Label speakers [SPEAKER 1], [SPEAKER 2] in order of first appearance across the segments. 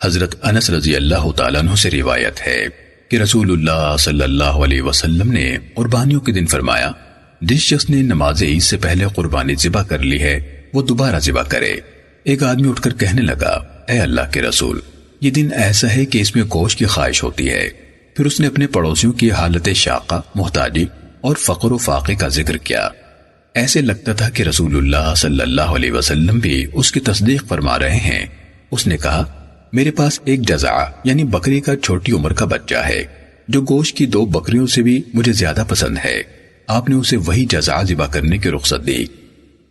[SPEAKER 1] حضرت انس رضی اللہ تعالیٰ عنہ سے روایت ہے کہ رسول اللہ صلی اللہ علیہ وسلم نے قربانیوں کے دن فرمایا، جس شخص نے نماز عید سے پہلے قربانی ذبح کر لی ہے وہ دوبارہ ذبح کرے۔ ایک آدمی اٹھ کر کہنے لگا، اے اللہ کے رسول، یہ دن ایسا ہے کہ اس میں گوشت کی خواہش ہوتی ہے۔ پھر اس نے اپنے پڑوسیوں کی حالت شاقہ، محتاجی اور فقر و فاقے کا ذکر کیا۔ ایسے لگتا تھا کہ رسول اللہ صلی اللہ علیہ وسلم بھی اس کی تصدیق فرما رہے ہیں۔ اس نے کہا، میرے پاس ایک جزع یعنی بکری کا چھوٹی عمر کا بچہ ہے جو گوشت کی 2 بکریوں سے بھی مجھے زیادہ پسند ہے۔ آپ نے اسے وہی جزع ذبح کرنے کی رخصت دی۔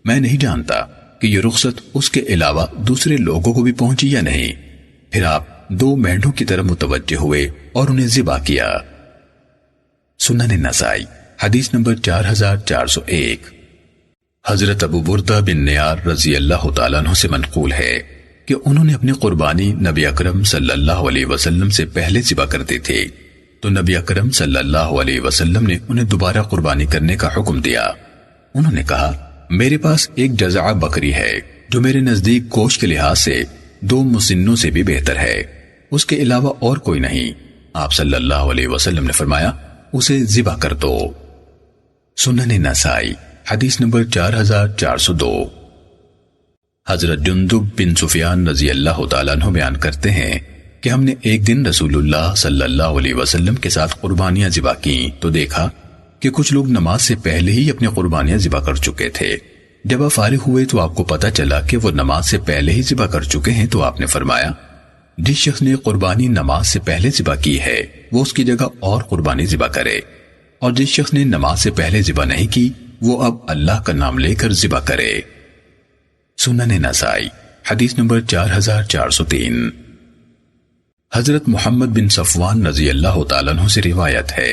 [SPEAKER 1] میں نہیں جانتا کہ یہ رخصت اس کے علاوہ دوسرے لوگوں کو بھی پہنچی یا نہیں۔ پھر آپ 2 مینڈوں کی طرف متوجہ ہوئے اور انہیں ذبح کیا۔ سنن نسائی حدیث نمبر 4401۔ حضرت ابو بردہ بن نیار رضی اللہ تعالیٰ عنہ سے منقول ہے کہ انہوں نے اپنی قربانی نبی اکرم صلی اللہ علیہ وسلم سے پہلے ذبح کر دی تھی، تو نبی اکرم صلی اللہ علیہ وسلم نے انہیں دوبارہ قربانی کرنے کا حکم دیا۔ انہوں نے کہا، میرے پاس ایک جزع بکری ہے جو میرے نزدیک گوشت کے لحاظ سے 2 مسنوں سے بھی بہتر ہے، اس کے علاوہ اور کوئی نہیں۔ آپ صلی اللہ علیہ وسلم نے فرمایا، اسے ذبح کر دو۔ سنن نسائی حدیث نمبر 4402۔ حضرت جندب بن سفیان رضی اللہ تعالیٰ عنہ بیان کرتے ہیں کہ ہم نے ایک دن رسول اللہ صلی اللہ علیہ وسلم کے ساتھ قربانیاں ذبح کیں تو دیکھا کہ کچھ لوگ نماز سے پہلے ہی اپنی قربانیاں ذبح کر چکے تھے۔ جب آپ فارغ ہوئے تو آپ کو پتہ چلا کہ وہ نماز سے پہلے ہی ذبح کر چکے ہیں، تو آپ نے فرمایا، جس شخص نے قربانی نماز سے پہلے ذبح کی ہے وہ اس کی جگہ اور قربانی ذبح کرے، اور جس شخص نے نماز سے پہلے ذبح نہیں کی وہ اب اللہ کا نام لے کر ذبح کرے۔ سنن نسائی حدیث نمبر 4403۔ حضرت محمد بن صفوان رضی اللہ تعالیٰ عنہ سے روایت ہے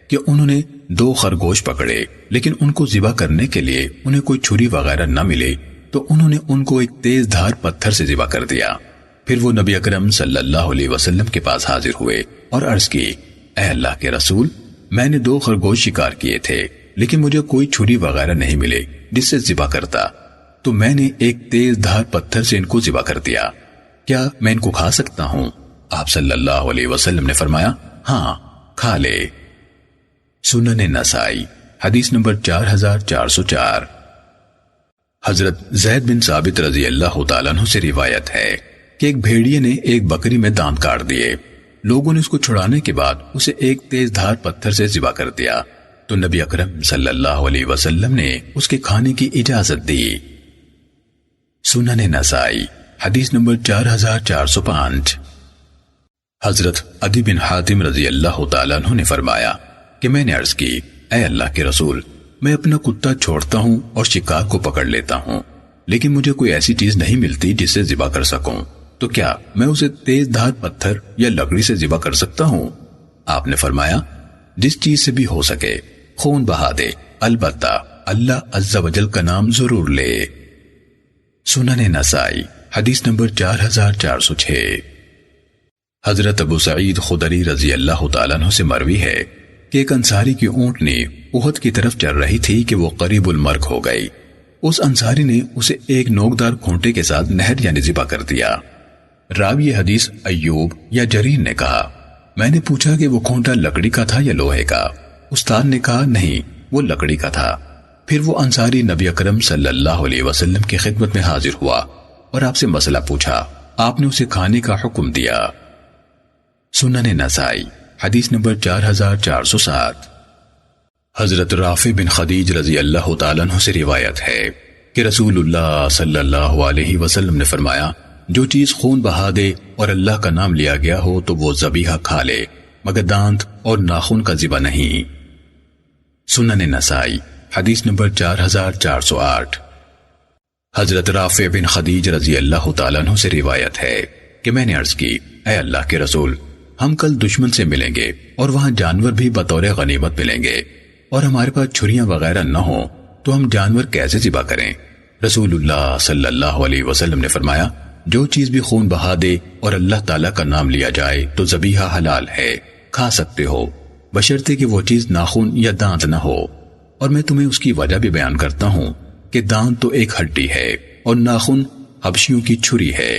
[SPEAKER 1] کہ انہوں نے 2 خرگوش پکڑے، لیکن ان کو ذبح کرنے کے لیے انہیں کوئی چھری وغیرہ نہ ملے، تو انہوں نے ان کو ایک تیز دھار پتھر سے ذبح کر دیا۔ پھر وہ نبی اکرم صلی اللہ علیہ وسلم کے پاس حاضر ہوئے اور عرض کی، اے اللہ کے رسول، میں نے 2 خرگوش شکار کیے تھے، لیکن مجھے کوئی چھری وغیرہ نہیں ملے جس سے ذبح کرتا، تو میں نے ایک تیز دھار پتھر سے ان کو ذبح کر دیا، کیا میں ان کو کھا سکتا ہوں؟ آپ صلی اللہ علیہ وسلم نے فرمایا، ہاں کھا لے۔ سنن نسائی حدیث نمبر 4404۔ حضرت زید بن ثابت رضی اللہ تعالیٰ عنہ سے روایت ہے کہ ایک بھیڑیے نے ایک بکری میں دانت کاٹ دیے۔ لوگوں نے اس کو چھڑانے کے بعد اسے ایک تیز دھار پتھر سے ذبح کر دیا، تو نبی اکرم صلی اللہ علیہ وسلم نے اس کے کھانے کی اجازت دی۔ سنن نسائی حدیث نمبر 4405۔ حضرت عدی بن حاتم رضی اللہ تعالیٰ عنہ نے فرمایا کہ میں نے عرض کی، اے اللہ کے رسول، میں اپنا کتا چھوڑتا ہوں اور شکار کو پکڑ لیتا ہوں، لیکن مجھے کوئی ایسی چیز نہیں ملتی جس سے ذبح کر سکوں، تو کیا میں اسے تیز دھار پتھر یا لکڑی سے ذبح کر سکتا ہوں؟ آپ نے فرمایا، جس چیز سے بھی ہو سکے خون بہا دے، البتہ اللہ عز و جل کا نام ضرور لے۔ سنن نسائی حدیث نمبر 4406۔ حضرت ابو سعید خدری رضی اللہ تعالیٰ عنہ سے مروی ہے کہ ایک انصاری کی اونٹنی احد کی طرف چل رہی تھی کہ وہ قریب المرگ ہو گئی۔ اس انصاری نے اسے ایک نوکدار کھونٹے کے ساتھ نہر یعنی ذبح کر دیا۔ راوی حدیث ایوب یا جریر نے کہا، میں نے پوچھا کہ وہ کھونٹا لکڑی کا تھا یا لوہے کا؟ استاد نے کہا، نہیں، وہ لکڑی کا تھا۔ پھر وہ انصاری نبی اکرم صلی اللہ علیہ وسلم کی خدمت میں حاضر ہوا اور آپ سے مسئلہ پوچھا۔ آپ نے اسے کھانے کا حکم دیا۔ سنن نسائی حدیث نمبر 4407۔ حضرت رافع بن خدیج رضی اللہ تعالیٰ عنہ سے روایت ہے کہ رسول اللہ صلی اللہ علیہ وسلم نے فرمایا، جو چیز خون بہا دے اور اللہ کا نام لیا گیا ہو تو وہ ذبیحہ کھا لے، مگر دانت اور ناخن کا ذبح نہیں۔ سنن نسائی حدیث نمبر 4408۔ حضرت رافع بن خدیج رضی اللہ تعالیٰ عنہ سے روایت ہے کہ میں نے عرض کی، اے اللہ کے رسول، ہم کل دشمن سے ملیں گے اور وہاں جانور بھی بطور غنیمت ملیں گے، اور ہمارے پاس چھریاں وغیرہ نہ ہوں تو ہم جانور کیسے ذبح کریں؟ رسول اللہ صلی اللہ علیہ وسلم نے فرمایا، جو چیز بھی خون بہا دے اور اللہ تعالیٰ کا نام لیا جائے تو ذبیحہ حلال ہے، کھا سکتے ہو، بشرطے کہ وہ چیز ناخن یا دانت نہ ہو۔ اور میں تمہیں اس کی وجہ بھی بیان کرتا ہوں کہ دانت تو ایک ہڈی ہے اور ناخن حبشیوں کی چھری ہے۔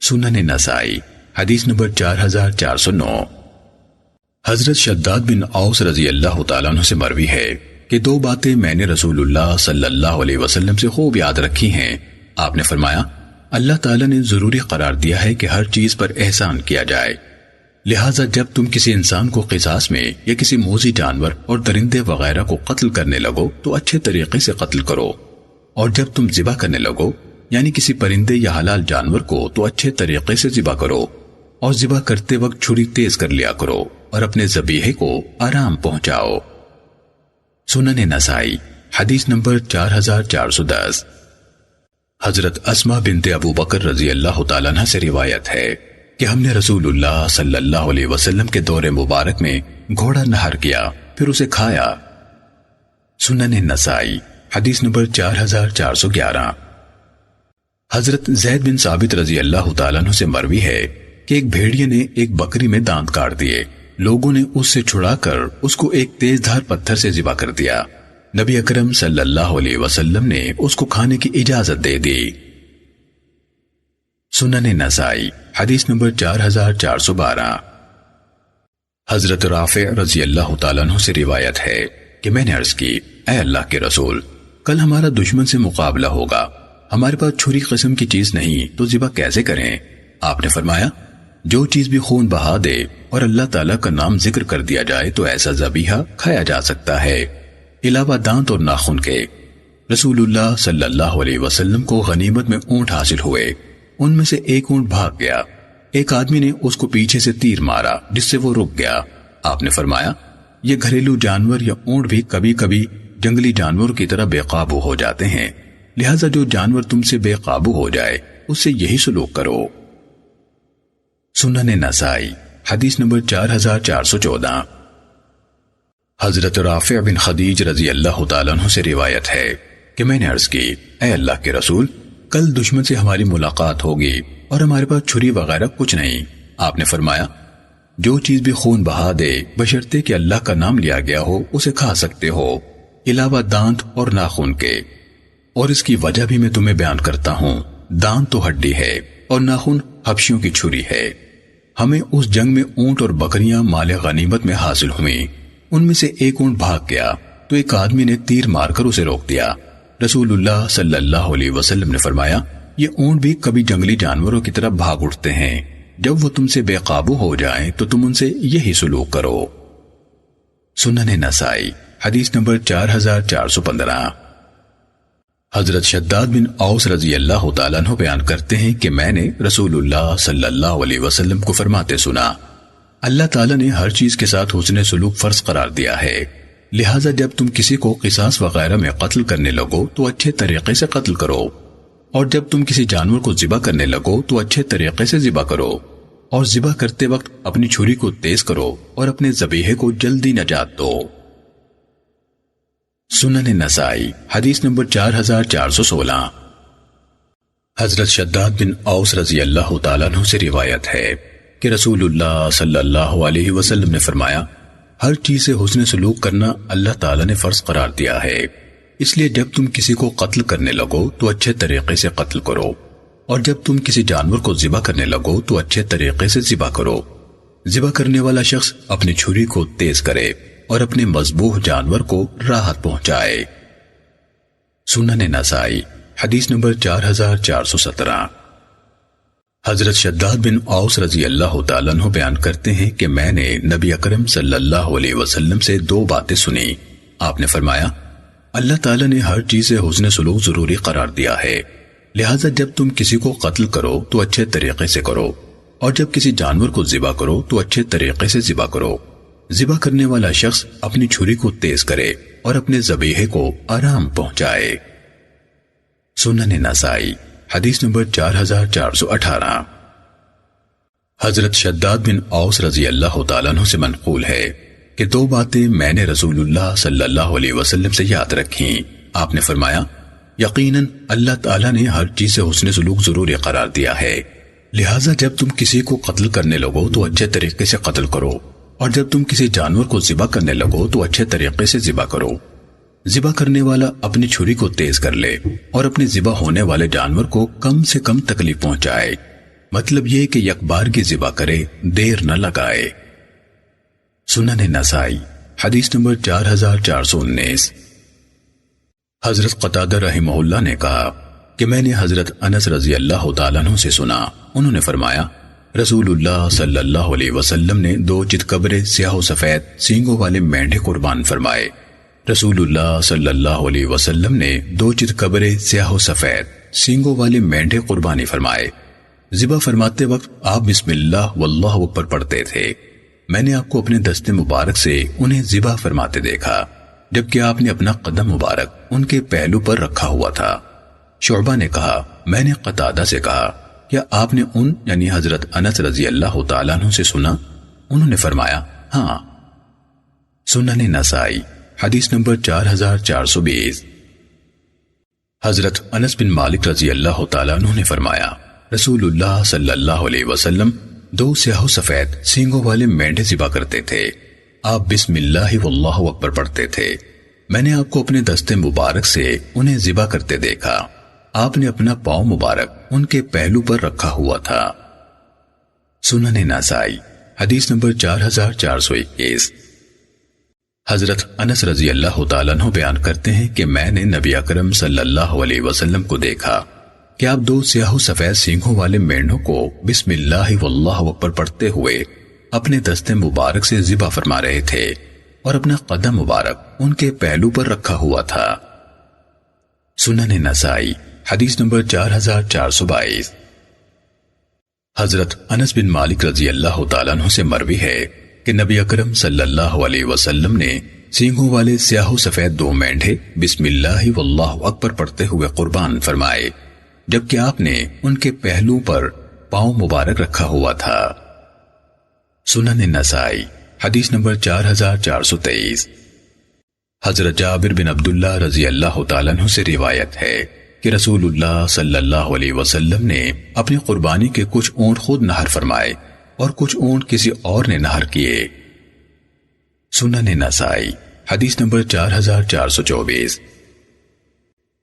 [SPEAKER 1] سنن نسائی حدیث نمبر 4409۔ حضرت شداد بن اوس رضی اللہ تعالیٰ عنہ سے مروی ہے کہ دو باتیں میں نے رسول اللہ صلی اللہ علیہ وسلم سے خوب یاد رکھی ہیں۔ آپ نے فرمایا، اللہ تعالیٰ نے ضروری قرار دیا ہے کہ ہر چیز پر احسان کیا جائے، لہٰذا جب تم کسی انسان کو قصاص میں یا کسی موذی جانور اور درندے وغیرہ کو قتل کرنے لگو تو اچھے طریقے سے قتل کرو، اور جب تم ذبح کرنے لگو یعنی کسی پرندے یا حلال جانور کو تو اچھے طریقے سے ذبح کرو، اور ذبح کرتے وقت چھری تیز کر لیا کرو اور اپنے ذبیحے کو آرام پہنچاؤ۔ سنن نسائی حدیث نمبر 4410۔ حضرت اسماء بنت ابو بکر رضی اللہ تعالیٰ عنہ سے روایت ہے کہ ہم نے رسول اللہ صلی اللہ علیہ وسلم کے دور مبارک میں گھوڑا نہر کیا پھر اسے کھایا۔ سنن نسائی حدیث نمبر 4411۔ حضرت زید بن ثابت رضی اللہ تعالیٰ عنہ سے مروی ہے کہ ایک بھیڑیے نے ایک بکری میں دانت کاٹ دیے، لوگوں نے اس سے چھڑا کر اس کو ایک تیز دھار پتھر سے ذبح کر دیا۔ نبی اکرم صلی اللہ علیہ وسلم نے اس کو کھانے کی اجازت دے دی۔ سنن نسائی حدیث نمبر 4412۔ حضرت رافع رضی اللہ تعالیٰ عنہ سے روایت ہے کہ میں نے عرض کی، اے اللہ کے رسول، کل ہمارا دشمن سے مقابلہ ہوگا، ہمارے پاس چھری قسم کی چیز نہیں تو ذبح کیسے کریں؟ آپ نے فرمایا، جو چیز بھی خون بہا دے اور اللہ تعالیٰ کا نام ذکر کر دیا جائے تو ایسا ذبیحہ کھایا جا سکتا ہے، علاوہ دانت اور ناخن کے۔ رسول اللہ صلی اللہ علیہ وسلم کو غنیمت میں اونٹ حاصل ہوئے، ان میں سے ایک اونٹ بھاگ گیا، ایک آدمی نے اس کو پیچھے سے تیر مارا جس سے وہ رک گیا۔ آپ نے فرمایا، یہ گھریلو جانور یا اونٹ بھی کبھی کبھی جنگلی جانور کی طرح بے قابو ہو جاتے ہیں، لہٰذا جو جانور تم سے بے قابو ہو جائے اس سے یہی سلوک کرو۔ سنن نسائی حدیث نمبر 4414۔ حضرت رافع بن خدیج رضی اللہ تعالیٰ عنہ سے روایت ہے کہ میں نے عرض کی، اے اللہ کے رسول، کل دشمن سے ہماری ملاقات ہوگی اور ہمارے پاس چھری وغیرہ کچھ نہیں۔ آپ نے فرمایا، جو چیز بھی خون بہا دے بشرطے کہ اللہ کا نام لیا گیا ہو اسے کھا سکتے ہو، علاوہ دانت اور ناخن کے، اور اس کی وجہ بھی میں تمہیں بیان کرتا ہوں۔ دانت تو ہڈی ہے اور ناخن حبشیوں کی چھری ہے۔ ہمیں اس جنگ میں اونٹ اور بکریاں مال غنیمت میں حاصل ہوئیں، ان میں سے ایک اونٹ بھاگ گیا تو ایک آدمی نے تیر مار کر اسے روک دیا۔ رسول اللہ صلی اللہ علیہ وسلم نے فرمایا، یہ اونٹ بھی کبھی جنگلی جانوروں کی طرف بھاگ اٹھتے ہیں، جب وہ تم سے بے قابو ہو جائیں تو تم ان سے یہی سلوک کرو۔ سنن نسائی حدیث نمبر 4415۔ حضرت شداد بن اوس رضی اللہ تعالیٰ عنہ بیان کرتے ہیں کہ میں نے رسول اللہ صلی اللہ علیہ وسلم کو فرماتے سنا، اللہ تعالیٰ نے ہر چیز کے ساتھ حسن سلوک فرض قرار دیا ہے، لہٰذا جب تم کسی کو قصاص وغیرہ میں قتل کرنے لگو تو اچھے طریقے سے قتل کرو، اور جب تم کسی جانور کو ذبح کرنے لگو تو اچھے طریقے سے ذبح کرو، اور ذبح کرتے وقت اپنی چھری کو تیز کرو اور اپنے ذبیحے کو جلدی نجات دو۔ سنن نسائی حدیث نمبر 4416۔ حضرت شداد بن اوس رضی اللہ تعالیٰ عنہ سے روایت ہے کہ رسول اللہ صلی اللہ علیہ وسلم نے فرمایا، ہر چیز سے حسن سلوک کرنا اللہ تعالیٰ نے فرض قرار دیا ہے، اس لیے جب تم کسی کو قتل کرنے لگو تو اچھے طریقے سے قتل کرو، اور جب تم کسی جانور کو ذبح کرنے لگو تو اچھے طریقے سے ذبح کرو۔ ذبح کرنے والا شخص اپنی چھری کو تیز کرے اور اپنے مذبوح جانور کو راحت پہنچائے۔ سنن نسائی حدیث نمبر 4417۔ حضرت شداد بن اوس رضی اللہ تعالیٰ عنہ بیان کرتے ہیں کہ میں نے نبی اکرم صلی اللہ علیہ وسلم سے دو باتیں سنی۔ آپ نے فرمایا، اللہ تعالیٰ نے ہر چیز سے حسن سلوک ضروری قرار دیا ہے، لہٰذا جب تم کسی کو قتل کرو تو اچھے طریقے سے کرو، اور جب کسی جانور کو ذبح کرو تو اچھے طریقے سے ذبح کرو۔ ذبح کرنے والا شخص اپنی چھری کو تیز کرے اور اپنے ذبیحے کو آرام پہنچائے۔ سنن نسائی حدیث نمبر 4418۔ حضرت شداد بن اوس رضی اللہ تعالیٰ عنہ سے منقول ہے کہ دو باتیں میں نے رسول اللہ صلی اللہ علیہ وسلم سے یاد رکھیں۔ آپ نے فرمایا، یقیناً اللہ تعالیٰ نے ہر چیز سے حسن سلوک ضروری قرار دیا ہے، لہٰذا جب تم کسی کو قتل کرنے لگو تو اچھے طریقے سے قتل کرو، اور جب تم کسی جانور کو ذبح کرنے لگو تو اچھے طریقے سے ذبح کرو۔ ذبح کرنے والا اپنی چھری کو تیز کر لے اور اپنے ذبح ہونے والے جانور کو کم سے کم تکلیف پہنچائے، مطلب یہ کہ یک بار کی ذبح کرے، دیر نہ لگائے۔ سنن نسائی حدیث نمبر 4419۔ حضرت قتادہ رحمہ اللہ نے کہا کہ میں نے حضرت انس رضی اللہ تعالیٰ عنہ سے سنا، انہوں نے فرمایا رسول اللہ صلی اللہ علیہ وسلم نے 2 چتکبرے سیاہ و سفید سینگوں والے مینڈے قربان فرمائے۔ رسول اللہ صلی اللہ علیہ وسلم نے 2 چتکبرے سیاہ و سفید سینگوں والے مینڈے قربانی فرمائے۔ ذبح فرماتے وقت آپ بسم اللہ واللہ اکبر پڑھتے تھے۔ میں نے آپ کو اپنے دست مبارک سے انہیں ذبح فرماتے دیکھا، جبکہ آپ نے اپنا قدم مبارک ان کے پہلو پر رکھا ہوا تھا۔ شعبہ نے کہا میں نے قتادہ سے کہا کیا آپ نے ان یعنی حضرت انس رضی اللہ تعالیٰ عنہ سے سنا؟ انہوں نے فرمایا ہاں۔ سنن نسائی حدیث نمبر 4420۔ حضرت انس بن مالک رضی اللہ تعالیٰ عنہ نے فرمایا رسول اللہ صلی اللہ علیہ وسلم 2 سیاہ و سفید سینگوں والے مینڈے ذبح کرتے تھے۔ آپ بسم اللہ واللہ اکبر پڑھتے تھے۔ میں نے آپ کو اپنے دست مبارک سے انہیں ذبح کرتے دیکھا، آپ نے اپنا پاؤں مبارک ان کے پہلو پر رکھا ہوا تھا۔ سنن نسائی حدیث نمبر 4421۔ حضرت انس رضی اللہ تعالیٰ عنہ بیان کرتے ہیں کہ میں نے نبی اکرم صلی اللہ علیہ وسلم کو دیکھا کہ آپ 2 سیاہ و سفید سینگوں والے مینڈوں کو بسم اللہ واللہ اکبر پڑھتے ہوئے اپنے دست مبارک سے ذبح فرما رہے تھے اور اپنا قدم مبارک ان کے پہلو پر رکھا ہوا تھا۔ سنن نسائی حدیث نمبر 4422۔ حضرت انس بن مالک رضی اللہ تعالیٰ عنہ سے مروی ہے کہ نبی اکرم صلی اللہ علیہ وسلم نے سینگوں والے سیاہ و سفید 2 مینڈے بسم اللہ واللہ اکبر پڑھتے ہوئے قربان فرمائے، جبکہ آپ نے ان کے پہلو پر پاؤں مبارک رکھا ہوا تھا۔ سنن نسائی حدیث نمبر 4423۔ حضرت جابر بن عبداللہ رضی اللہ تعالیٰ عنہ سے روایت ہے کہ رسول اللہ صلی اللہ علیہ وسلم نے اپنی قربانی کے کچھ اونٹ خود نہر فرمائے اور کچھ اونٹ کسی اور نے نہر کیے۔ سنن نسائی حدیث نمبر 4424۔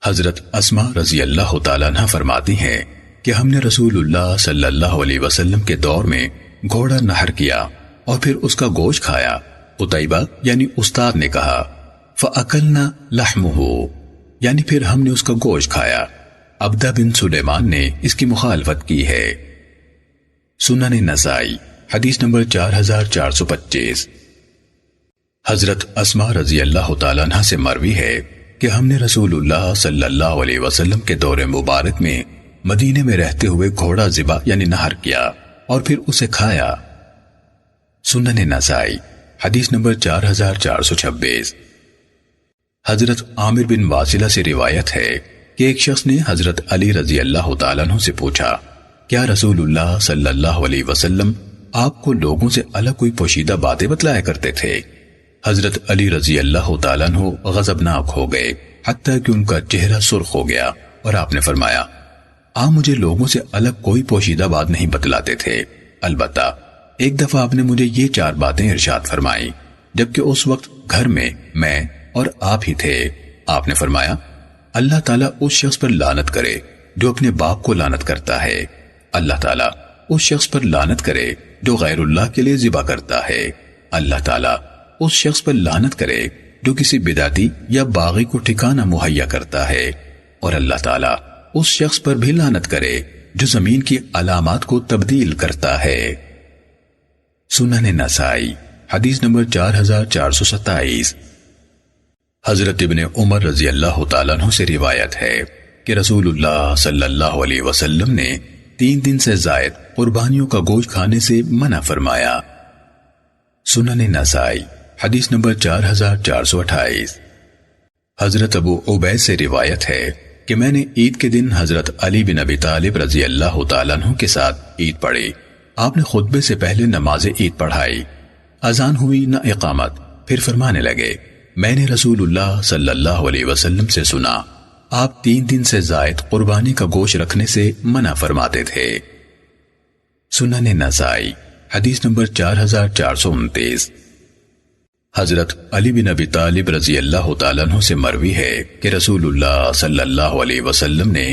[SPEAKER 1] حضرت اسماء رضی اللہ تعالیٰ عنہ فرماتی ہیں کہ ہم نے رسول اللہ صلی اللہ علیہ وسلم کے دور میں گھوڑا نہر کیا اور پھر اس کا گوشت کھایا۔ قتیبہ یعنی استاد نے کہا فَأَكَلْنَا لَحْمُهُ، یعنی پھر ہم نے اس کا گوشت کھایا۔ عبدہ بن سلیمان نے اس کی مخالفت کی ہے۔ سنن نسائی حدیث نمبر 4425۔ حضرت اسماء رضی اللہ تعالیٰ عنہ سے مروی ہے کہ ہم نے رسول اللہ صلی اللہ علیہ وسلم کے دور مبارک میں مدینے میں رہتے ہوئے گھوڑا ذبح یعنی نہر کیا اور پھر اسے کھایا۔ سنن نسائی حدیث نمبر 4426۔ حضرت عامر بن واصلہ سے روایت ہے کہ ایک شخص نے حضرت علی رضی اللہ تعالیٰ عنہ سے پوچھا کیا رسول اللہ صلی اللہ علیہ وسلم آپ کو لوگوں سے الگ کوئی پوشیدہ باتیں بتلایا کرتے تھے؟ حضرت علی رضی اللہ تعالیٰ عنہ غضبناک ہو گئے حتیٰ کہ ان کا چہرہ سرخ ہو گیا اور آپ نے فرمایا آپ مجھے لوگوں سے الگ کوئی پوشیدہ بات نہیں بتلاتے تھے، البتہ ایک دفعہ آپ نے مجھے یہ 4 باتیں ارشاد فرمائیں جبکہ اس وقت گھر میں اور آپ ہی تھے۔ آپ نے فرمایا اللہ تعالیٰ اس شخص پر لعنت کرے جو اپنے باپ کو لعنت کرتا ہے، اللہ تعالیٰ اس شخص پر لعنت کرے جو غیر اللہ کے لیے ذبح کرتا ہے، اللہ تعالیٰ اس شخص پر لعنت کرے جو کسی بدعتی یا باغی کو ٹھکانہ مہیا کرتا ہے، اور اللہ تعالیٰ اس شخص پر بھی لعنت کرے جو زمین کی علامات کو تبدیل کرتا ہے۔ سنن نسائی حدیث نمبر 4427۔ حضرت ابن عمر رضی اللہ تعالیٰ عنہ سے روایت ہے کہ رسول اللہ صلی اللہ علیہ وسلم نے 3 دن سے زائد قربانیوں کا گوشت کھانے سے منع فرمایا۔ سنن نسائی حدیث نمبر 4428۔ حضرت ابو عبید سے روایت ہے کہ میں نے عید کے دن حضرت علی بن ابی طالب رضی اللہ تعالیٰ عنہ کے ساتھ عید پڑھی۔ آپ نے خطبے سے پہلے نماز عید پڑھائی، اذان ہوئی نہ اقامت، پھر فرمانے لگے میں نے رسول اللہ صلی اللہ علیہ وسلم سے سنا آپ 3 دن سے زائد قربانی کا گوشت رکھنے سے منع فرماتے تھے۔ سنن نسائی حدیث نمبر 4429۔ حضرت علی بن ابی طالب رضی اللہ تعالیٰ عنہ سے مروی ہے کہ رسول اللہ صلی اللہ علیہ وسلم نے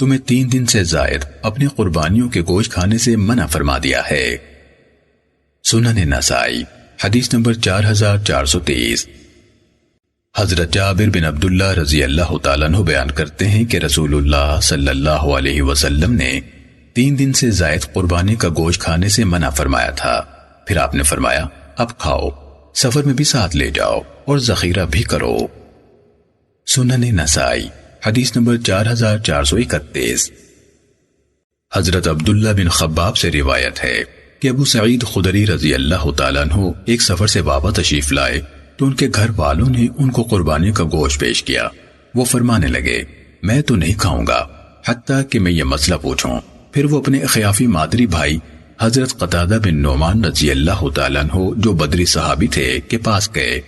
[SPEAKER 1] تمہیں 3 دن سے زائد اپنی قربانیوں کے گوشت کھانے سے منع فرما دیا ہے۔ سنن نسائی حدیث نمبر 4423۔ حضرت جابر بن عبداللہ رضی اللہ تعالیٰ عنہ بیان کرتے ہیں کہ رسول اللہ صلی اللہ علیہ وسلم نے 3 دن سے زائد قربانی کا گوشت کھانے سے منع فرمایا تھا۔ پھر آپ نے فرمایا اب کھاؤ، سفر میں بھی ساتھ لے جاؤ اور ذخیرہ بھی کرو۔ سنن نسائی حدیث نمبر 4431۔ حضرت عبداللہ بن خباب سے روایت ہے کہ ابو سعید خدری رضی اللہ تعالیٰ عنہ ایک سفر سے واپس تشریف لائے تو ان کے گھر والوں نے ان کو قربانی کا گوشت پیش کیا۔ وہ فرمانے لگے میں تو نہیں کھاؤں گا حتیٰ کہ میں یہ مسئلہ پوچھوں۔ پھر وہ اپنے خیافی مادری بھائی حضرت قتادہ بن نعمان رضی اللہ تعالیٰ عنہ جو بدری صحابی تھے کے پاس گئے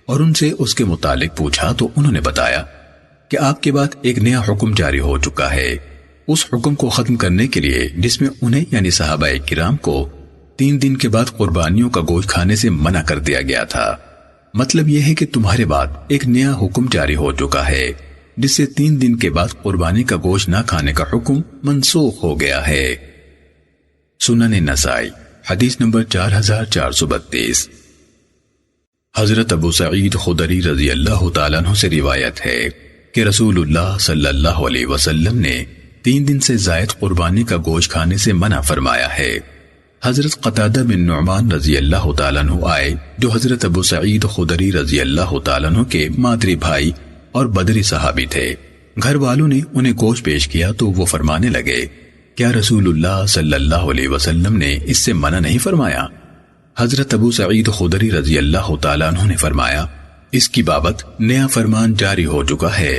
[SPEAKER 1] اور ان سے اس کے متعلق پوچھا تو انہوں نے بتایا کہ آپ کے بعد ایک نیا حکم جاری ہو چکا ہے۔ اس حکم کو ختم کرنے کے لیے جس میں انہیں یعنی صحابہ کرام کو 3 دن کے بعد قربانیوں کا گوشت کھانے سے منع کر دیا گیا تھا۔ مطلب یہ ہے کہ تمہارے بعد ایک نیا حکم جاری ہو چکا ہے جس سے 3 دن کے بعد قربانی کا گوشت نہ کھانے کا حکم منسوخ ہو گیا ہے۔ سنن نسائی حدیث نمبر 4432۔ حضرت ابو سعید خدری رضی اللہ تعالیٰ عنہ سے روایت ہے کہ رسول اللہ صلی اللہ علیہ وسلم نے 3 دن سے زائد قربانی کا گوشت کھانے سے منع فرمایا ہے۔ حضرت قتادہ بن نعمان رضی اللہ تعالیٰ عنہ آئے جو حضرت ابو سعید خدری رضی اللہ تعالیٰ عنہ کے مادری بھائی اور بدری صحابی تھے۔ گھر والوں نے انہیں گوشت پیش کیا تو وہ فرمانے لگے کیا رسول اللہ صلی اللہ علیہ وسلم نے اس سے منع نہیں فرمایا؟ حضرت ابو سعید خدری رضی اللہ تعالیٰ عنہ نے فرمایا اس کی بابت نیا فرمان جاری ہو چکا ہے۔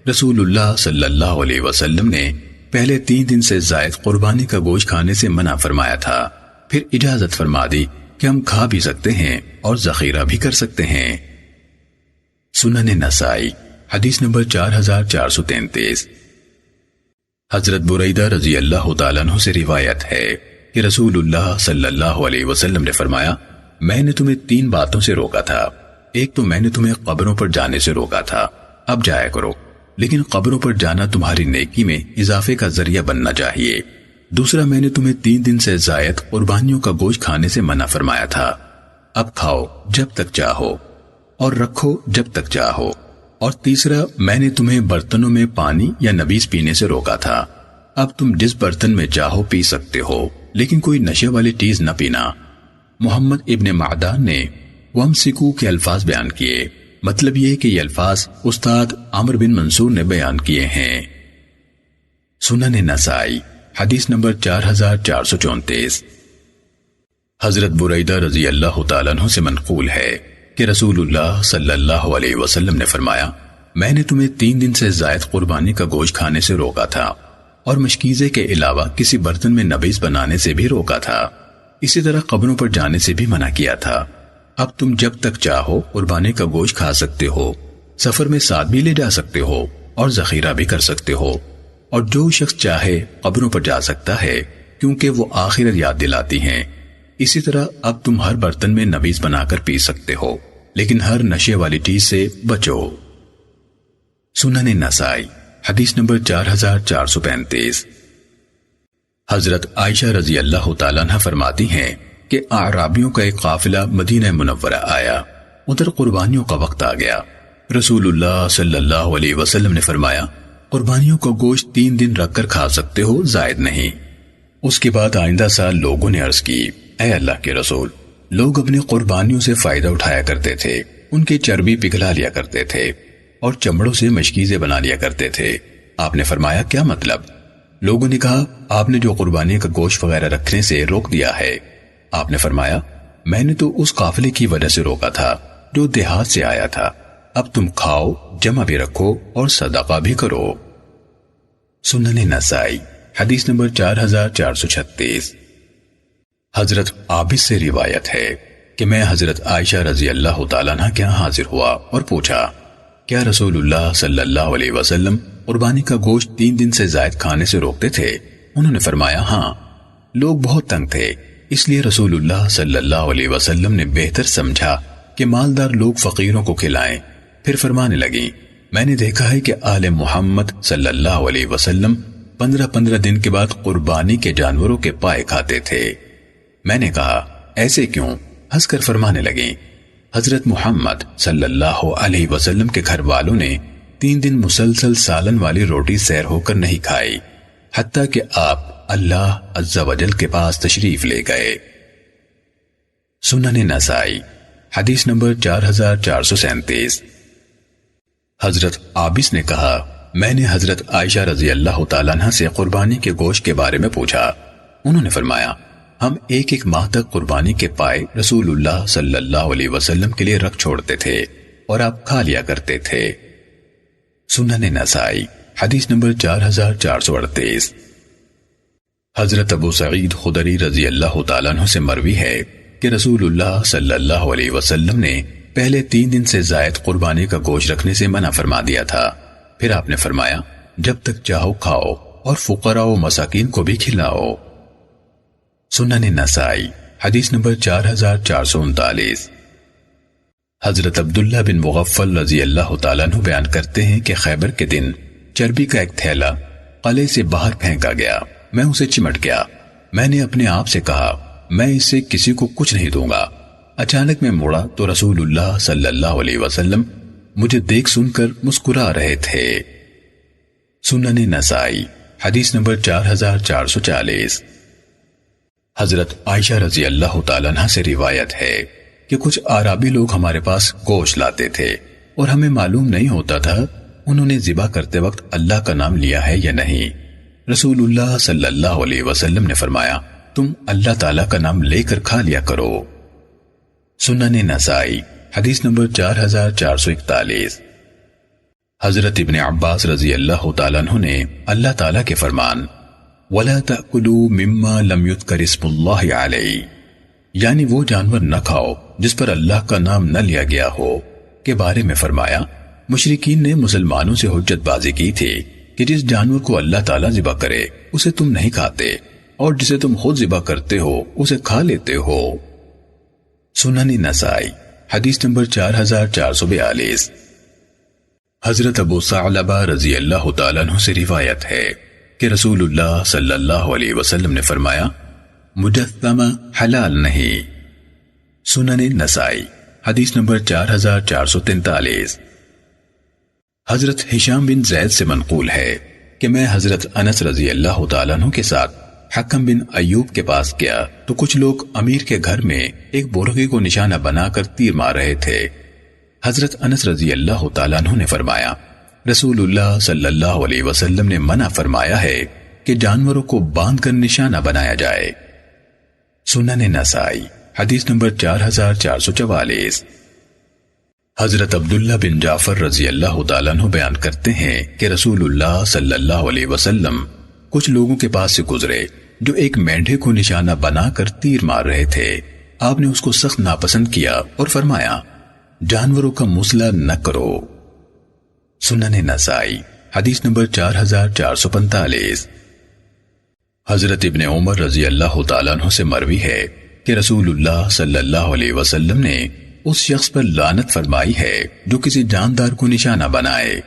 [SPEAKER 1] رسول اللہ صلی اللہ علیہ وسلم نے پہلے 3 دن سے زائد قربانی کا گوشت کھانے سے منع فرمایا تھا، پھر اجازت فرما دی کہ ہم کھا بھی سکتے ہیں اور ذخیرہ بھی کر سکتے ہیں۔ سنن نسائی حدیث نمبر 4433۔ حضرت بریدہ رضی اللہ تعالیٰ عنہ سے روایت ہے کہ رسول اللہ صلی اللہ علیہ وسلم نے فرمایا میں نے تمہیں 3 باتوں سے روکا تھا۔ ایک تو میں نے تمہیں قبروں پر جانے سے روکا تھا، اب جایا کرو، لیکن قبروں پر جانا تمہاری نیکی میں اضافے کا ذریعہ بننا چاہیے۔ دوسرا میں نے تمہیں 3 دن سے زائد قربانیوں کا گوشت کھانے سے منع فرمایا تھا، اب کھاؤ جب تک چاہو اور رکھو جب تک چاہو۔ اور تیسرا میں نے تمہیں برتنوں میں پانی یا نبیذ پینے سے روکا تھا، اب تم جس برتن میں چاہو پی سکتے ہو لیکن کوئی نشے والی چیز نہ پینا۔ محمد ابن معدان نے وَمْسِكُوا کے الفاظ بیان کیے، مطلب یہ کہ یہ الفاظ استاد عمر بن منصور نے بیان کیے ہیں۔ سنن نسائی حدیث نمبر 4434۔ حضرت بریدہ رضی اللہ تعالیٰ عنہ سے منقول ہے کہ رسول اللہ صلی اللہ علیہ وسلم نے فرمایا میں نے تمہیں 3 دن سے زائد قربانی کا گوشت کھانے سے روکا تھا اور مشکیزے کے علاوہ کسی برتن میں نبیذ بنانے سے بھی روکا تھا، اسی طرح قبروں پر جانے سے بھی منع کیا تھا۔ اب تم جب تک چاہو قربانی کا گوشت کھا سکتے ہو، سفر میں ساتھ بھی لے جا سکتے ہو اور ذخیرہ بھی کر سکتے ہو، اور جو شخص چاہے قبروں پر جا سکتا ہے کیونکہ وہ آخرت یاد دلاتی ہیں۔ اسی طرح اب تم ہر برتن میں نبیذ بنا کر پی سکتے ہو لیکن ہر نشے والی چیز سے بچو۔ سنن نسائی حدیث نمبر 4435۔ حضرت عائشہ رضی اللہ تعالیٰ عنہ فرماتی ہیں کہ اعرابیوں کا ایک قافلہ مدینہ منورہ آیا، ادھر قربانیوں کا وقت آ گیا۔ رسول اللہ صلی اللہ علیہ وسلم نے فرمایا قربانیوں کا گوشت 3 دن رکھ کر کھا سکتے ہو، زائد نہیں۔ اس کے بعد آئندہ سال لوگوں نے عرض کی اے اللہ کے رسول، لوگ اپنی قربانیوں سے فائدہ اٹھایا کرتے تھے، ان کی چربی پگھلا لیا کرتے تھے اور چمڑوں سے مشکیزیں بنا لیا کرتے تھے۔ آپ نے فرمایا کیا مطلب؟ لوگوں نے کہا آپ نے جو قربانی کا گوشت وغیرہ رکھنے سے روک دیا ہے۔ آپ نے فرمایا میں نے تو اس قافلے کی وجہ سے روکا تھا جو دیہات سے آیا تھا، اب تم کھاؤ، جمع بھی رکھو اور صدقہ بھی کرو۔ سنن نسائی حدیث نمبر 4436۔ حضرت عابس سے روایت ہے کہ میں حضرت عائشہ رضی اللہ تعالیٰ عنہ کے ہاں حاضر ہوا اور پوچھا کیا رسول اللہ صلی اللہ علیہ وسلم قربانی کا گوشت 3 دن سے زائد کھانے سے روکتے تھے؟ انہوں نے فرمایا ہاں، لوگ بہت تنگ تھے، اس لیے رسول اللہ صلی اللہ علیہ وسلم نے بہتر سمجھا کہ مالدار لوگ فقیروں کو کھلائیں۔ پھر فرمانے لگیں میں نے دیکھا ہے کہ آل محمد صلی اللہ علیہ وسلم 15 دن کے بعد قربانی کے جانوروں کے پائے کھاتے تھے۔ میں نے کہا ایسے کیوں؟ ہنس کر فرمانے لگیں حضرت محمد صلی اللہ علیہ وسلم کے گھر والوں نے 3 دن مسلسل سالن والی روٹی سیر ہو کر نہیں کھائی، حتیٰ کہ آپ اللہ عز و جل کے پاس تشریف لے گئے۔ سنن نسائی حدیث نمبر 4437۔ حضرت عابس نے کہا میں نے حضرت عائشہ رضی اللہ تعالیٰ عنہ سے قربانی کے گوشت کے بارے میں پوچھا۔ انہوں نے فرمایا ہم ایک ماہ تک قربانی کے پائے رسول اللہ صلی اللہ علیہ وسلم کے لیے رکھ چھوڑتے تھے اور آپ کھا لیا کرتے تھے۔ سنن نسائی حدیث نمبر 4438۔ حضرت ابو سعید خدری رضی اللہ تعالیٰ عنہ سے مروی ہے کہ رسول اللہ صلی اللہ علیہ وسلم نے پہلے 3 دن سے زائد قربانی کا گوشت رکھنے سے منع فرما دیا تھا، پھر آپ نے فرمایا جب تک چاہو کھاؤ اور فقراء و مساکین کو بھی کھلاؤ۔ سنن نسائی حدیث نمبر 4439۔ حضرت عبداللہ بن مغفل رضی اللہ تعالیٰ عنہ بیان کرتے ہیں کہ خیبر کے دن چربی کا ایک تھیلا قلعے سے باہر پھینکا گیا، میں اسے چمٹ گیا، میں نے اپنے آپ سے کہا میں اس سے کسی کو کچھ نہیں دوں گا۔ اچانک میں مڑا تو رسول اللہ صلی اللہ علیہ وسلم مجھے دیکھ سن کر مسکرا رہے تھے۔ سنن نسائی حدیث نمبر 4440۔ حضرت عائشہ رضی اللہ تعالیٰ عنہ سے روایت ہے کہ کچھ اعرابی لوگ ہمارے پاس گوشت لاتے تھے اور ہمیں معلوم نہیں ہوتا تھا انہوں نے ذبح کرتے وقت اللہ کا نام لیا ہے یا نہیں۔ رسول اللہ صلی اللہ علیہ وسلم نے فرمایا تم اللہ تعالیٰ کا نام لے کر کھا لیا کرو۔ سنن نسائی حدیث نمبر 4441۔ حضرت ابن عباس رضی اللہ تعالیٰ عنہ نے اللہ تعالیٰ کے فرمان وَلَا تَأْكُلُوا مِمَّا لَمْ يُذْكَرِ اسْمُ اللَّهِ عَلَيْهِ یعنی وہ جانور نہ کھاؤ جس پر اللہ کا نام نہ لیا گیا ہو کے بارے میں فرمایا مشرکین نے مسلمانوں سے حجت بازی کی تھی کہ جس جانور کو اللہ تعالیٰ ذبح کرے اسے تم نہیں کھاتے اور جسے تم خود ذبح کرتے ہو اسے کھا لیتے ہو۔ سنن نسائی حدیث نمبر 4442۔ حضرت ابو ثعلبہ رضی اللہ تعالیٰ عنہ سے روایت ہے کہ رسول اللہ صلی اللہ علیہ وسلم نے فرمایا مجسمہ حلال نہیں۔ سنن نسائی حدیث نمبر 4443۔ حضرت ہشام بن زید سے منقول ہے کہ میں حضرت انس رضی اللہ تعالیٰ عنہ کے ساتھ حکم بن ایوب کے پاس گیا تو کچھ لوگ امیر کے گھر میں ایک بورگی کو نشانہ بنا کر تیر مار رہے تھے۔ حضرت انس رضی اللہ تعالیٰ عنہ نے فرمایا رسول اللہ صلی اللہ علیہ وسلم نے منع فرمایا ہے کہ جانوروں کو باندھ کر نشانہ بنایا جائے۔ سنن نسائی حدیث نمبر 4444۔ حضرت عبداللہ بن جعفر رضی اللہ تعالیٰ عنہ بیان کرتے ہیں کہ رسول اللہ صلی اللہ علیہ وسلم کچھ لوگوں کے پاس سے گزرے جو ایک مینڈھے کو نشانہ بنا کر تیر مار رہے تھے۔ آپ نے اس کو سخت ناپسند کیا اور فرمایا جانوروں کا مسئلہ نہ کرو۔ سنن نسائی حدیث نمبر 4445۔ حضرت ابن عمر رضی اللہ تعالیٰ عنہ سے مروی ہے کہ رسول اللہ صلی اللہ علیہ وسلم نے اس شخص پر لعنت فرمائی ہے جو کسی جاندار کو نشانہ بنائے۔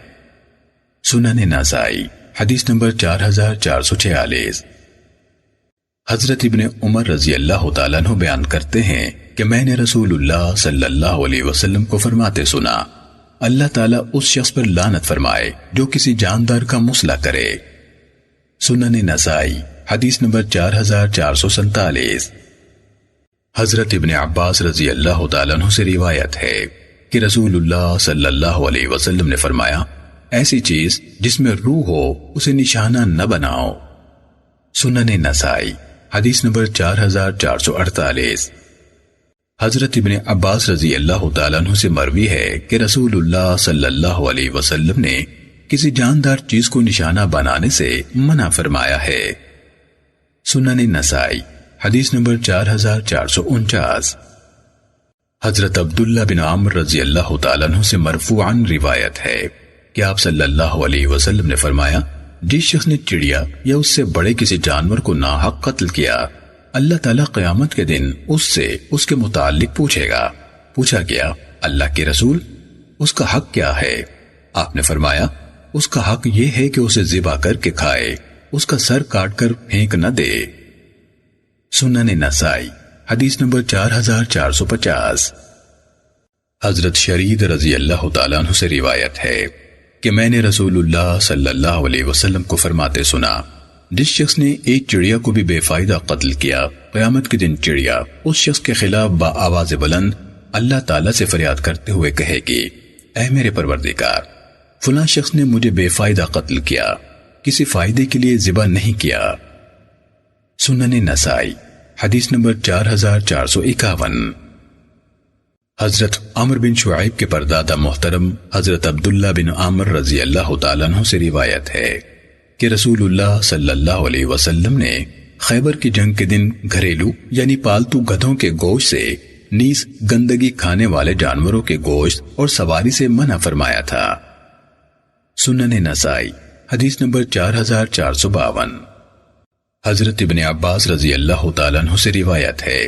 [SPEAKER 1] سنن نسائی حدیث نمبر 4446۔ حضرت ابن عمر رضی اللہ تعالیٰ عنہ بیان کرتے ہیں کہ میں نے رسول اللہ صلی اللہ علیہ وسلم کو فرماتے سنا اللہ تعالیٰ اس شخص پر لعنت فرمائے جو کسی جاندار کا مسئلہ کرے۔ سنن نسائی حدیث نمبر 4447۔ حضرت ابن عباس رضی اللہ تعالیٰ عنہ سے روایت ہے کہ رسول اللہ صلی اللہ علیہ وسلم نے فرمایا ایسی چیز جس میں روح ہو اسے نشانہ نہ بناؤ۔ سنن نسائی حدیث نمبر 4448۔ حضرت ابن عباس رضی اللہ تعالیٰ عنہ سے مروی ہے کہ رسول اللہ صلی اللہ علیہ وسلم نے کسی جاندار چیز کو نشانہ بنانے سے منع فرمایا ہے۔ سنن نسائی حدیث نمبر 4449۔ حضرت عبداللہ بن عمرو رضی اللہ تعالیٰ عنہ سے مرفوعاً روایت ہے کہ آپ صلی اللہ علیہ وسلم نے فرمایا جس شخص نے چڑیا یا اس سے بڑے کسی جانور کو ناحق قتل کیا اللہ تعالیٰ قیامت کے دن اس سے اس کے متعلق پوچھے گا۔ پوچھا گیا اللہ کے رسول اس کا حق کیا ہے؟ آپ نے فرمایا اس کا حق یہ ہے کہ اسے ذبح کر کے کھائے اس کا سر کاٹ کر پھینک نہ دے۔ سنن نسائی حدیث نمبر 4450۔ حضرت شرید رضی اللہ تعالیٰ عنہ سے روایت ہے کہ میں نے رسول اللہ صلی اللہ علیہ وسلم کو فرماتے سنا، جس شخص نے ایک چڑیا کو بھی بے فائدہ قتل کیا، قیامت کے دن چڑیا اس شخص کے خلاف بآواز بلند اللہ تعالیٰ سے فریاد کرتے ہوئے کہے گی، اے میرے پروردگار، فلاں شخص نے مجھے بے فائدہ قتل کیا، کسی فائدے کے لیے ذبح نہیں کیا۔ سنن نسائی حدیث نمبر 4451۔ حضرت عمر بن شعیب کے پردادا محترم حضرت عبداللہ بن عامر رضی اللہ تعالیٰ عنہ سے روایت ہے کہ رسول اللہ صلی اللہ علیہ وسلم نے خیبر کی جنگ کے دن گھریلو یعنی پالتو گدھوں کے گوشت سے نیز گندگی کھانے والے جانوروں کے گوشت اور سواری سے منع فرمایا تھا۔ سنن نسائی حدیث نمبر 4452۔ حضرت ابن عباس رضی اللہ تعالیٰ عنہ سے روایت ہے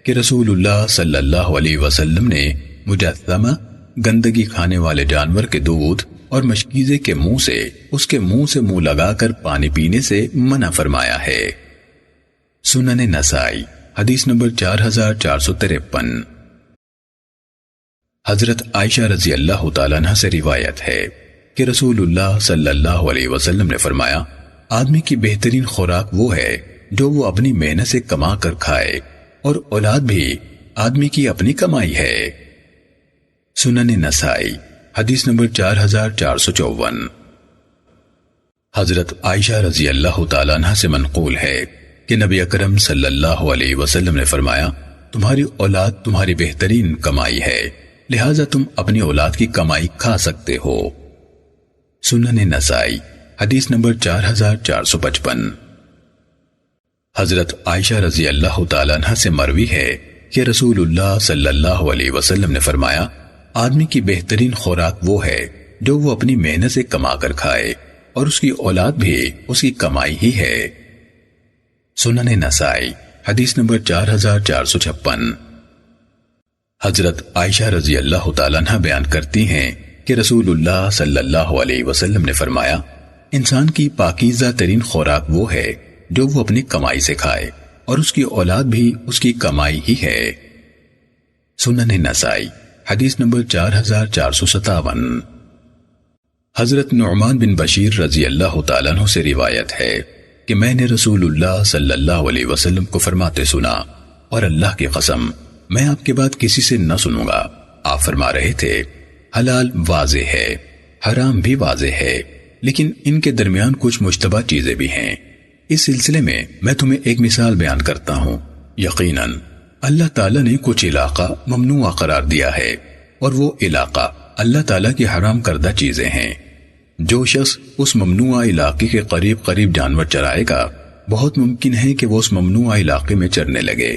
[SPEAKER 1] کہ رسول اللہ صلی اللہ علیہ وسلم نے مجسمہ گندگی کھانے والے جانور کے دودھ اور مشکیزے کے منہ سے اس کے منہ سے منہ لگا کر پانی پینے سے منع فرمایا ہے۔ سنن نسائی حدیث نمبر 4453۔ حضرت عائشہ رضی اللہ تعالیٰ عنہ سے روایت ہے کہ رسول اللہ صلی اللہ علیہ وسلم نے فرمایا، آدمی کی بہترین خوراک وہ ہے جو وہ اپنی محنت سے کما کر کھائے، اور اولاد بھی آدمی کی اپنی کمائی ہے۔ سنن نسائی حدیث نمبر 4454۔ حضرت عائشہ رضی اللہ تعالیٰ عنہ سے منقول ہے کہ نبی اکرم صلی اللہ علیہ وسلم نے فرمایا، تمہاری اولاد تمہاری بہترین کمائی ہے، لہٰذا تم اپنی اولاد کی کمائی کھا سکتے ہو۔ سنن نسائی حدیث نمبر 4455۔ حضرت عائشہ رضی اللہ تعالیٰ عنہ سے مروی ہے کہ رسول اللہ صلی اللہ علیہ وسلم نے فرمایا، آدمی کی بہترین خوراک وہ ہے جو وہ اپنی محنت سے کما کر کھائے، اور اس کی اولاد بھی اس کی کمائی ہی ہے۔ سنن نسائی حدیث نمبر 4456۔ حضرت عائشہ رضی اللہ تعالیٰ عنہ بیان کرتی ہیں کہ رسول اللہ صلی اللہ علیہ وسلم نے فرمایا، انسان کی پاکیزہ ترین خوراک وہ ہے جو وہ اپنی کمائی سے کھائے، اور اس کی اولاد بھی اس کی کمائی ہی ہے۔ سنن نسائی حدیث نمبر 4457۔ حضرت نعمان بن بشیر رضی اللہ تعالیٰ عنہ سے روایت ہے کہ میں نے رسول اللہ صلی اللہ علیہ وسلم کو فرماتے سنا، اور اللہ کی قسم میں آپ کے بعد کسی سے نہ سنوں گا۔ آپ فرما رہے تھے، حلال واضح ہے، حرام بھی واضح ہے، لیکن ان کے درمیان کچھ مشتبہ چیزیں بھی ہیں۔ اس سلسلے میں میں تمہیں ایک مثال بیان کرتا ہوں۔ یقیناً اللہ تعالیٰ نے کچھ علاقہ ممنوع قرار دیا ہے، اور وہ علاقہ اللہ تعالیٰ کی حرام کردہ چیزیں ہیں۔ جو شخص اس ممنوع علاقے کے قریب قریب جانور چرائے گا، بہت ممکن ہے کہ وہ اس ممنوع علاقے میں چرنے لگے۔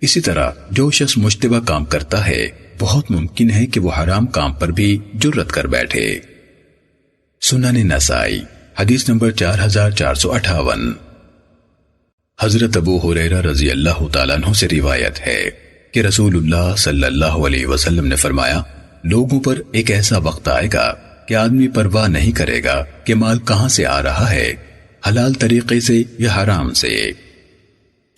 [SPEAKER 1] اسی طرح جو شخص مشتبہ کام کرتا ہے، بہت ممکن ہے کہ وہ حرام کام پر بھی جرأت کر بیٹھے۔ سنن نسائی حدیث نمبر 4458۔ حضرت ابو ہریرہ رضی اللہ تعالیٰ عنہ سے روایت ہے کہ رسول اللہ صلی اللہ علیہ وسلم نے فرمایا، لوگوں پر ایک ایسا وقت آئے گا کہ آدمی پرواہ نہیں کرے گا کہ مال کہاں سے آ رہا ہے، حلال طریقے سے یا حرام سے۔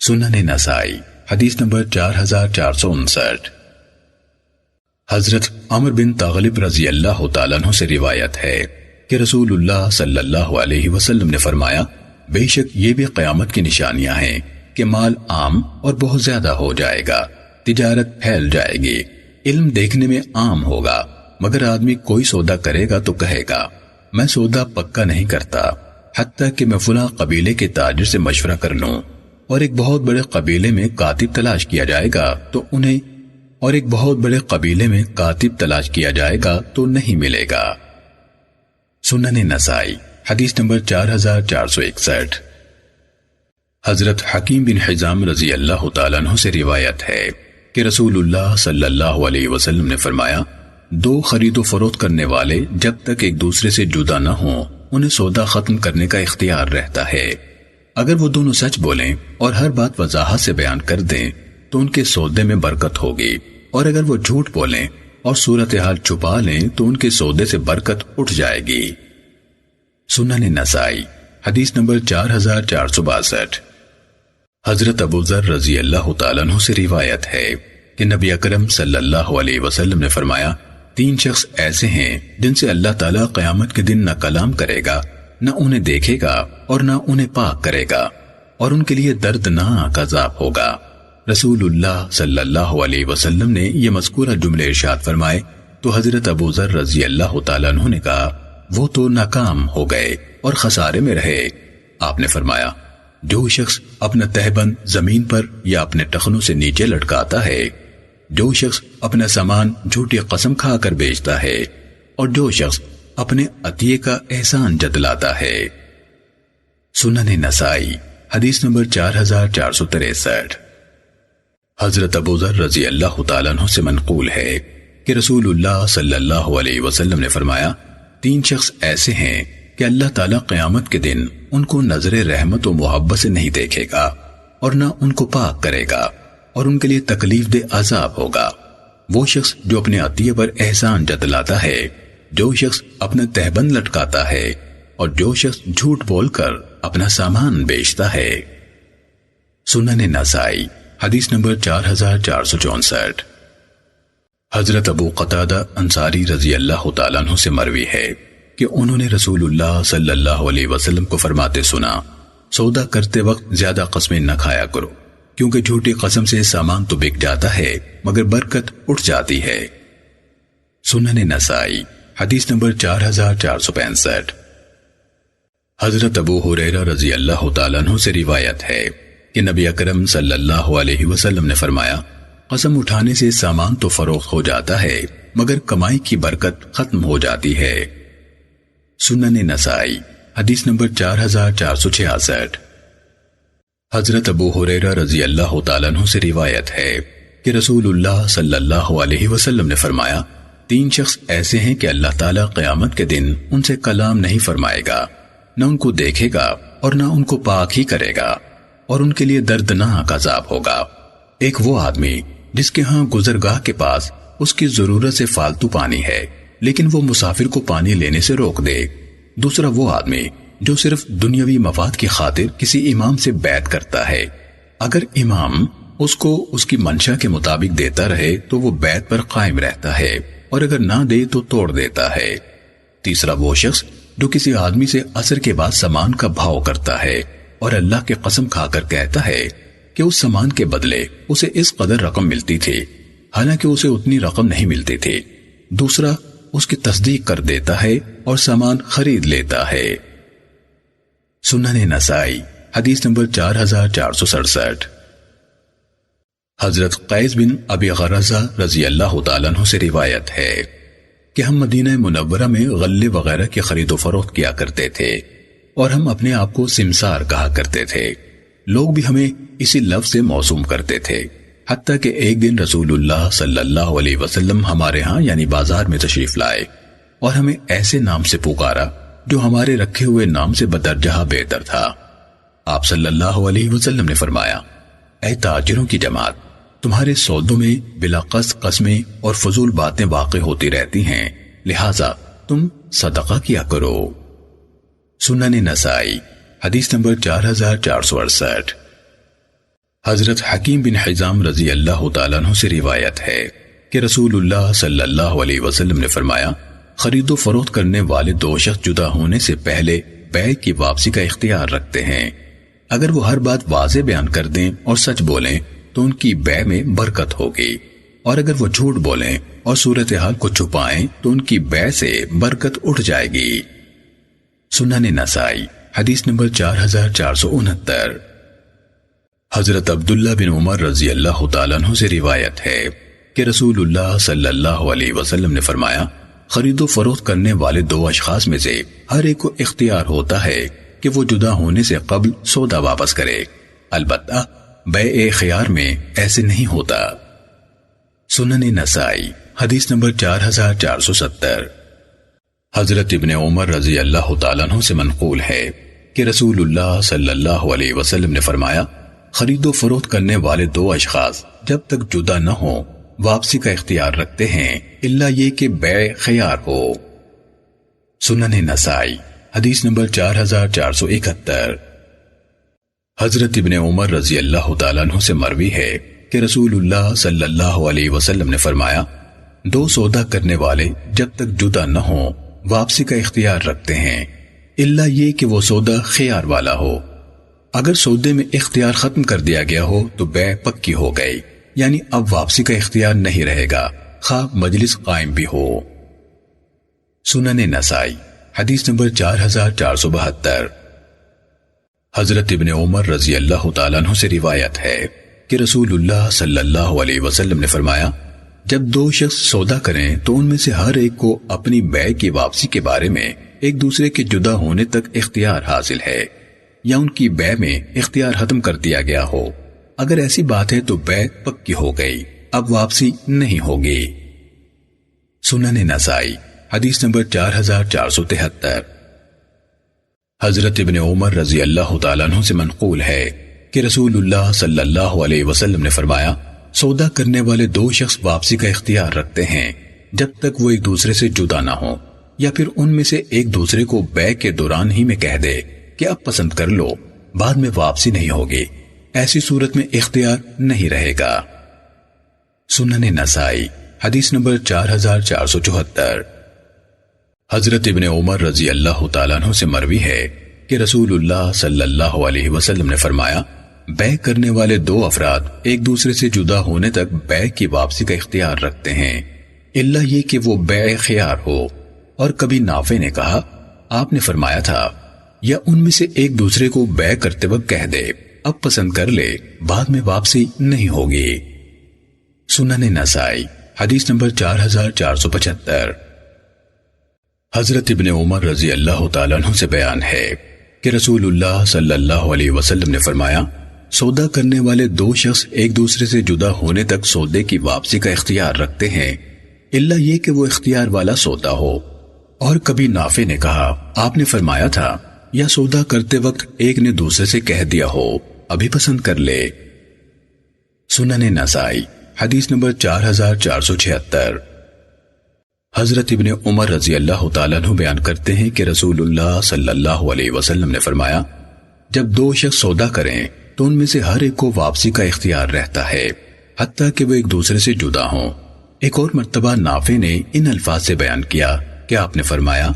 [SPEAKER 1] سنن نسائی حدیث نمبر 4459۔ حضرت عمر بن تغلب رضی اللہ تعالیٰ عنہ سے روایت ہے کہ رسول اللہ صلی اللہ علیہ وسلم نے فرمایا، بے شک یہ بھی قیامت کی نشانیاں ہیں کہ مال عام اور بہت زیادہ ہو جائے گا، تجارت پھیل جائے گی، علم دیکھنے میں عام ہوگا، مگر آدمی کوئی سودا کرے گا تو کہے گا، میں سودا پکا نہیں کرتا حتیٰ کہ میں فلاں قبیلے کے تاجر سے مشورہ کر لوں، اور ایک بہت بڑے قبیلے میں کاتب تلاش کیا جائے گا تو نہیں ملے گا۔ سنن نسائی حدیث نمبر 4461۔ حضرت حکیم بن حزام رضی اللہ تعالیٰ عنہ سے روایت ہے کہ رسول اللہ صلی اللہ علیہ وسلم نے فرمایا، دو خرید و فروخت کرنے والے جب تک ایک دوسرے سے جدا نہ ہوں انہیں سودا ختم کرنے کا اختیار رہتا ہے۔ اگر وہ دونوں سچ بولیں اور ہر بات وضاحت سے بیان کر دیں تو ان کے سودے میں برکت ہوگی، اور اگر وہ جھوٹ بولیں اور صورتحال چھپا لیں تو ان کے سودے سے برکت اٹھ جائے گی۔ سنن نسائی حدیث نمبر 4462۔ حضرت ابو ذر رضی اللہ تعالیٰ عنہ سے روایت ہے کہ نبی اکرم صلی اللہ علیہ وسلم نے فرمایا، 3 شخص ایسے ہیں جن سے اللہ تعالیٰ قیامت کے دن نہ کلام کرے گا، نہ انہیں دیکھے گا اور نہ انہیں پاک کرے گا، اور ان کے لیے دردناک عذاب ہوگا۔ رسول اللہ صلی اللہ علیہ وسلم نے یہ مذکورہ جملے ارشاد فرمائے تو حضرت ابو ذر رضی اللہ تعالیٰ عنہ نے کہا، وہ تو ناکام ہو گئے اور خسارے میں رہے۔ آپ نے فرمایا، جو شخص اپنا تہبند زمین پر یا اپنے ٹخنوں سے نیچے لٹکاتا ہے، جو شخص اپنا سامان جھوٹی قسم کھا کر بیچتا ہے، اور جو شخص اپنے عطیے کا احسان جتلاتا ہے۔ سنن نسائی حدیث نمبر 4463۔ حضرت ابو ذر رضی اللہ تعالیٰ عنہ سے منقول ہے کہ رسول اللہ صلی اللہ علیہ وسلم نے فرمایا، 3 شخص ایسے ہیں کہ اللہ تعالیٰ قیامت کے دن ان کو نظر رحمت و محبت سے نہیں دیکھے گا اور نہ ان کو پاک کرے گا، اور ان کے لیے تکلیف دہ عذاب ہوگا۔ وہ شخص جو اپنے عطیے پر احسان جتلاتا ہے، جو شخص اپنا تہبند لٹکاتا ہے، اور جو شخص جھوٹ بول کر اپنا سامان بیچتا ہے۔ سنن نسائی حدیث نمبر 4464۔ حضرت ابو قتادہ انصاری رضی اللہ تعالیٰ عنہ سے مروی ہے کہ انہوں نے رسول اللہ صلی اللہ علیہ وسلم کو فرماتے سنا، سودا کرتے وقت زیادہ قسمیں نہ کھایا کرو، کیونکہ جھوٹی قسم سے سامان تو بک جاتا ہے مگر برکت اٹھ جاتی ہے۔ سنن نسائی حدیث نمبر 4465۔ حضرت ابو ہریرہ رضی اللہ تعالیٰ عنہ سے روایت ہے کہ نبی اکرم صلی اللہ علیہ وسلم نے فرمایا، قسم اٹھانے سے سامان تو فروخت ہو جاتا ہے مگر کمائی کی برکت ختم ہو جاتی ہے۔ سنن نسائی حدیث نمبر 4466۔ حضرت ابو ہریرہ رضی اللہ تعالیٰ عنہ سے روایت ہے کہ رسول اللہ صلی اللہ علیہ وسلم نے فرمایا، 3 شخص ایسے ہیں کہ اللہ تعالیٰ قیامت کے دن ان سے کلام نہیں فرمائے گا، نہ ان کو دیکھے گا اور نہ ان کو پاک ہی کرے گا، اور ان کے لیے دردناک عذاب ہوگا۔ ایک وہ آدمی جس کے ہاں گزرگاہ کے پاس اس کی ضرورت سے فالتو پانی ہے لیکن وہ مسافر کو پانی لینے سے روک دے۔ دوسرا وہ آدمی جو صرف دنیاوی مفاد کی خاطر کسی امام سے بیعت کرتا ہے، اگر امام اس کو اس کی منشا کے مطابق دیتا رہے تو وہ بیعت پر قائم رہتا ہے، اور اگر نہ دے تو توڑ دیتا ہے۔ تیسرا وہ شخص جو کسی آدمی سے عصر کے بعد سامان کا بھاؤ کرتا ہے اور اللہ کی قسم کھا کر کہتا ہے کہ اس سامان کے بدلے اسے اس قدر رقم ملتی تھی، حالانکہ اسے اتنی رقم نہیں ملتی تھی۔ دوسرا اس کی تصدیق کر دیتا ہے اور سامان خرید لیتا ہے۔ سنن نسائی حدیث نمبر 4467۔ حضرت قیس بن ابی غرزہ رضی اللہ تعالیٰ عنہ سے روایت ہے کہ ہم مدینہ منورہ میں غلے وغیرہ کی خرید و فروخت کیا کرتے تھے، اور ہم اپنے آپ کو سمسار کہا کرتے تھے۔ لوگ بھی ہمیں اسی لفظ سے موسوم کرتے تھے، حتیٰ کہ ایک دن رسول اللہ صلی اللہ علیہ وسلم ہمارے ہاں یعنی بازار میں تشریف لائے اور ہمیں ایسے نام سے پکارا جو ہمارے رکھے ہوئے نام سے بدرجہ بہتر تھا۔ آپ صلی اللہ علیہ وسلم نے فرمایا، اے تاجروں کی جماعت، تمہارے سودوں میں بلا قصد قسمیں اور فضول باتیں واقع ہوتی رہتی ہیں، لہٰذا تم صدقہ کیا کرو۔ سنن نسائی حدیث نمبر 4468۔ حضرت حکیم بن حزام رضی اللہ تعالیٰ عنہ سے روایت ہے کہ رسول اللہ صلی اللہ علیہ وسلم نے فرمایا، خرید و فروخت کرنے والے 2 شخص جدا ہونے سے پہلے بیع کی واپسی کا اختیار رکھتے ہیں۔ اگر وہ ہر بات واضح بیان کر دیں اور سچ بولیں تو ان کی بیع میں برکت ہوگی، اور اگر وہ جھوٹ بولیں اور صورتحال کو چھپائیں تو ان کی بیع سے برکت اٹھ جائے گی۔ سنن نسائی حدیث نمبر 4469۔ حضرت عبداللہ بن عمر رضی اللہ تعالیٰ عنہ سے روایت ہے کہ رسول اللہ صلی اللہ علیہ وسلم نے فرمایا، خرید و فروخت کرنے والے 2 اشخاص میں سے ہر ایک کو اختیار ہوتا ہے کہ وہ جدا ہونے سے قبل سودا واپس کرے، البتہ بیع خیار میں ایسے نہیں ہوتا۔ سنن نسائی حدیث نمبر 4470۔ حضرت ابن عمر رضی اللہ تعالیٰ عنہ سے منقول ہے کہ رسول اللہ صلی اللہ علیہ وسلم نے فرمایا، خرید و فروخت کرنے والے 2 اشخاص جب تک جدا نہ ہوں واپسی کا اختیار رکھتے ہیں، الا یہ کہ بیع خیار ہو۔ سنن نسائی حدیث نمبر 4471۔ حضرت ابن عمر رضی اللہ تعالیٰ عنہ سے مروی ہے کہ رسول اللہ صلی اللہ علیہ وسلم نے فرمایا، دو سودا کرنے والے جب تک جدا نہ ہوں واپسی کا اختیار رکھتے ہیں، الا یہ کہ وہ سودا خیار والا ہو۔ اگر سودے میں اختیار ختم کر دیا گیا ہو تو بیع پکی ہو گئی، یعنی اب واپسی کا اختیار نہیں رہے گا، خواہ مجلس قائم بھی ہو۔ سنن نسائی حدیث نمبر 4472۔ حضرت ابن عمر رضی اللہ تعالیٰ عنہ سے روایت ہے کہ رسول اللہ صلی اللہ علیہ وسلم نے فرمایا، جب دو شخص سودا کریں تو ان میں سے ہر ایک کو اپنی بیع کی واپسی کے بارے میں ایک دوسرے کے جدا ہونے تک اختیار حاصل ہے، یا ان کی بیع میں اختیار ختم کر دیا گیا ہو۔ اگر ایسی بات ہے تو بیع پکی ہو گئی، اب واپسی نہیں ہوگی۔ سنن نسائی حدیث نمبر 4473۔ حضرت ابن عمر رضی اللہ تعالیٰ عنہ سے منقول ہے کہ رسول اللہ صلی اللہ علیہ وسلم نے فرمایا، سودا کرنے والے دو شخص واپسی کا اختیار رکھتے ہیں جب تک وہ ایک دوسرے سے جدا نہ ہو، یا پھر ان میں سے ایک دوسرے کو بیع کے دوران ہی میں کہہ دے کہ اب پسند کر لو، بعد میں واپسی نہیں ہوگی، ایسی صورت میں اختیار نہیں رہے گا۔ سنن نسائی حدیث نمبر 4474۔ حضرت ابن عمر رضی اللہ تعالیٰ عنہ سے مروی ہے کہ رسول اللہ صلی اللہ علیہ وسلم نے فرمایا، بیع کرنے والے دو افراد ایک دوسرے سے جدا ہونے تک بیع کی واپسی کا اختیار رکھتے ہیں، الا یہ کہ وہ بیع خیار ہو۔ اور کبھی نافع نے کہا، آپ نے فرمایا تھا، یا ان میں سے ایک دوسرے کو بیع کرتے وقت کہہ دے اب پسند کر لے، بعد میں واپسی نہیں ہوگی۔ سنن نسائی حدیث نمبر 4475۔ حضرت ابن عمر رضی اللہ تعالیٰ عنہ سے بیان ہے کہ رسول اللہ صلی اللہ علیہ وسلم نے فرمایا، سودا کرنے والے دو شخص ایک دوسرے سے جدا ہونے تک سودے کی واپسی کا اختیار رکھتے ہیں، الا یہ کہ وہ اختیار والا سودا ہو۔ اور کبھی نافع نے کہا، آپ نے فرمایا تھا، یا سودا کرتے وقت ایک نے دوسرے سے کہہ دیا ہو ابھی پسند کر لے۔ سنن نسائی حدیث نمبر 4476۔ حضرت ابن عمر رضی اللہ تعالیٰ عنہ بیان کرتے ہیں کہ رسول اللہ صلی اللہ علیہ وسلم نے فرمایا، جب دو شخص سودا کریں تو ان میں سے ہر ایک کو واپسی کا اختیار رہتا ہے، حتیٰ کہ وہ ایک دوسرے سے جدا ہوں۔ ایک اور مرتبہ نافع نے ان الفاظ سے بیان کیا کہ آپ نے فرمایا،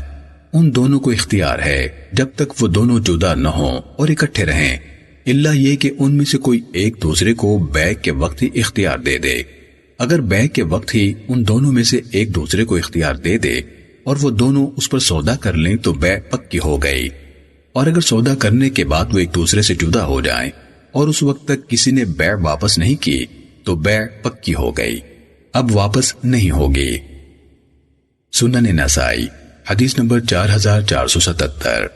[SPEAKER 1] ان دونوں کو اختیار ہے جب تک وہ دونوں جدا نہ ہوں اور اکٹھے رہیں، الا یہ کہ ان میں سے کوئی ایک دوسرے کو بیع کے وقت ہی اختیار دے دے۔ اگر بیع کے وقت ہی ان دونوں میں سے ایک دوسرے کو اختیار دے دے اور وہ دونوں اس پر سودا کر لیں تو بیع پکی ہو گئی، اور اگر سودا کرنے کے بعد وہ ایک دوسرے سے جدا ہو جائیں اور اس وقت تک کسی نے بیع واپس نہیں کی تو بیع پکی ہو گئی، اب واپس نہیں ہوگی۔ سنن نسائی حدیث نمبر 4477۔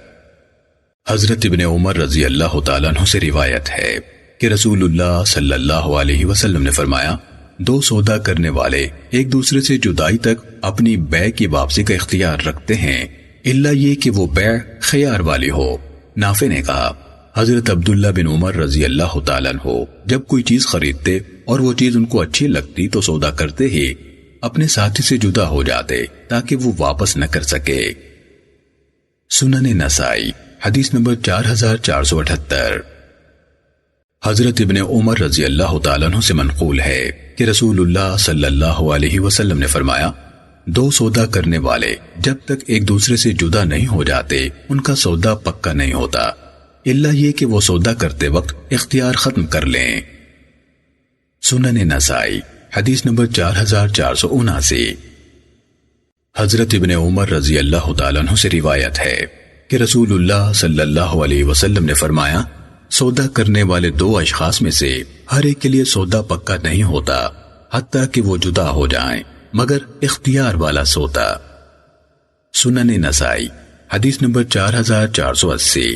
[SPEAKER 1] حضرت ابن عمر رضی اللہ تعالیٰ عنہ سے روایت ہے کہ رسول اللہ صلی اللہ علیہ وسلم نے فرمایا، دو سودا کرنے والے ایک دوسرے سے جدائی تک اپنی بیع کی واپسی کا اختیار رکھتے ہیں، الا یہ کہ وہ بیع خیار والی ہو۔ نافع نے کہا، حضرت عبداللہ بن عمر رضی اللہ تعالیٰ عنہ جب کوئی چیز خریدتے اور وہ چیز ان کو اچھی لگتی تو سودا کرتے ہی اپنے ساتھی سے جدا ہو جاتے تاکہ وہ واپس نہ کر سکے۔ سنن نسائی حدیث نمبر 4478۔ حضرت ابن عمر رضی اللہ تعالیٰ عنہ سے منقول ہے کہ رسول اللہ صلی اللہ علیہ وسلم نے فرمایا، دو سودا کرنے والے جب تک ایک دوسرے سے جدا نہیں ہو جاتے ان کا سودا پکا نہیں ہوتا، الا یہ کہ وہ سودا کرتے وقت اختیار ختم کر لیں۔ سنن نسائی حدیث نمبر 4479۔ حضرت ابن عمر رضی اللہ تعالیٰ عنہ سے روایت ہے کہ رسول اللہ صلی اللہ علیہ وسلم نے فرمایا، سودا کرنے والے دو اشخاص میں سے ہر ایک کے لیے سودا پکا نہیں ہوتا حتیٰ کہ وہ جدا ہو جائیں مگر اختیار والا سودا۔ سنن نسائی حدیث نمبر 4480۔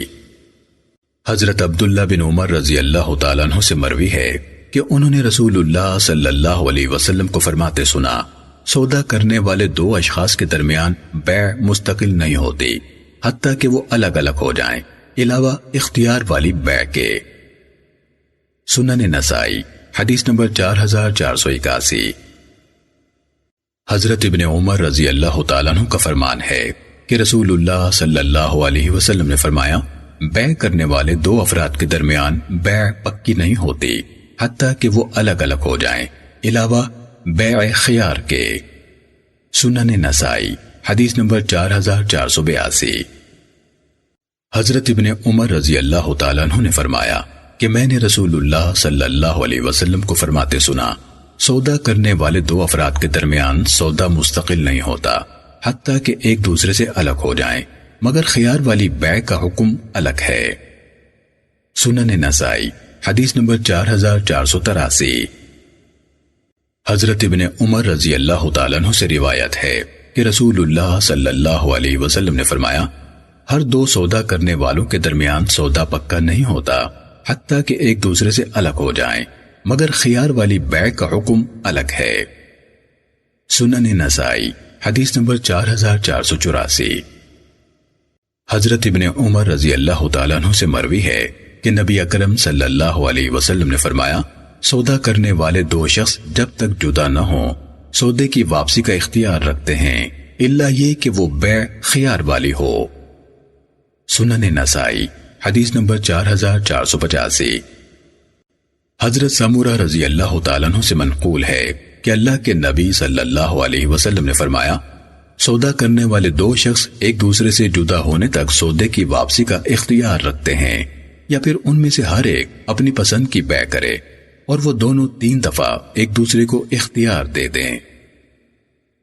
[SPEAKER 1] حضرت عبداللہ بن عمر رضی اللہ تعالیٰ عنہ سے مروی ہے کہ انہوں نے رسول اللہ صلی اللہ علیہ وسلم کو فرماتے سنا، سودا کرنے والے دو اشخاص کے درمیان بیع مستقل نہیں ہوتی حتیٰ کہ وہ الگ الگ ہو جائیں علاوہ اختیار والی بیع کے۔ سنن نسائی حدیث نمبر 4481۔ حضرت ابن عمر رضی اللہ تعالیٰ عنہ کا فرمان ہے کہ رسول اللہ صلی اللہ علیہ وسلم نے فرمایا بیع کرنے والے دو افراد کے درمیان بیع پکی نہیں ہوتی حتیٰ کہ وہ الگ الگ ہو جائیں علاوہ بیع خیار کے۔ سنن نسائی حدیث نمبر 4482۔ حضرت ابن عمر رضی اللہ تعالیٰ عنہ نے فرمایا کہ میں نے رسول اللہ صلی اللہ علیہ وسلم کو فرماتے سنا سودا کرنے والے دو افراد کے درمیان سودا مستقل نہیں ہوتا حتیٰ کہ ایک دوسرے سے الگ ہو جائیں مگر خیار والی بیع کا حکم الگ ہے۔ سنن نسائی حدیث نمبر 4483۔ حضرت ابن عمر رضی اللہ تعالیٰ عنہ سے روایت ہے کہ رسول اللہ صلی اللہ علیہ وسلم نے فرمایا ہر دو سودا کرنے والوں کے درمیان سودا پکا نہیں ہوتا حتیٰ کہ ایک دوسرے سے الگ ہو جائیں مگر خیار والی بیع کا حکم الگ ہے۔ سنن نسائی حدیث نمبر 4484۔ حضرت ابن عمر رضی اللہ تعالیٰ عنہ سے مروی ہے کہ نبی اکرم صلی اللہ علیہ وسلم نے فرمایا سودا کرنے والے دو شخص جب تک جدا نہ ہوں سودے کی واپسی کا اختیار رکھتے ہیں الا یہ کہ وہ بیع خیار والی ہو۔ سنن نسائی حدیث نمبر 4485۔ حضرت سمورہ رضی اللہ تعالیٰ عنہ سے منقول ہے کہ اللہ کے نبی صلی اللہ علیہ وسلم نے فرمایا سودا کرنے والے دو شخص ایک دوسرے سے جدا ہونے تک سودے کی واپسی کا اختیار رکھتے ہیں یا پھر ان میں سے ہر ایک اپنی پسند کی بیع کرے اور وہ دونوں 3 دفعہ ایک دوسرے کو اختیار دے دیں۔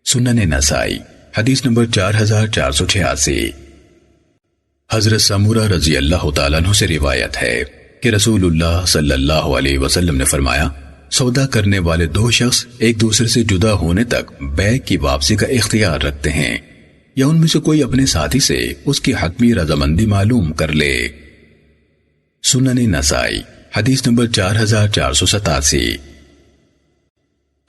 [SPEAKER 1] سنن نسائی حدیث نمبر 4486۔ حضرت سمورہ رضی اللہ تعالیٰ عنہ سے روایت ہے کہ رسول اللہ صلی اللہ علیہ وسلم نے فرمایا سودا کرنے والے دو شخص ایک دوسرے سے جدا ہونے تک بیع کی واپسی کا اختیار رکھتے ہیں یا ان میں سے کوئی اپنے ساتھی سے اس کی حتمی رضامندی معلوم کر لے۔ سنن نسائی حدیث نمبر 4487۔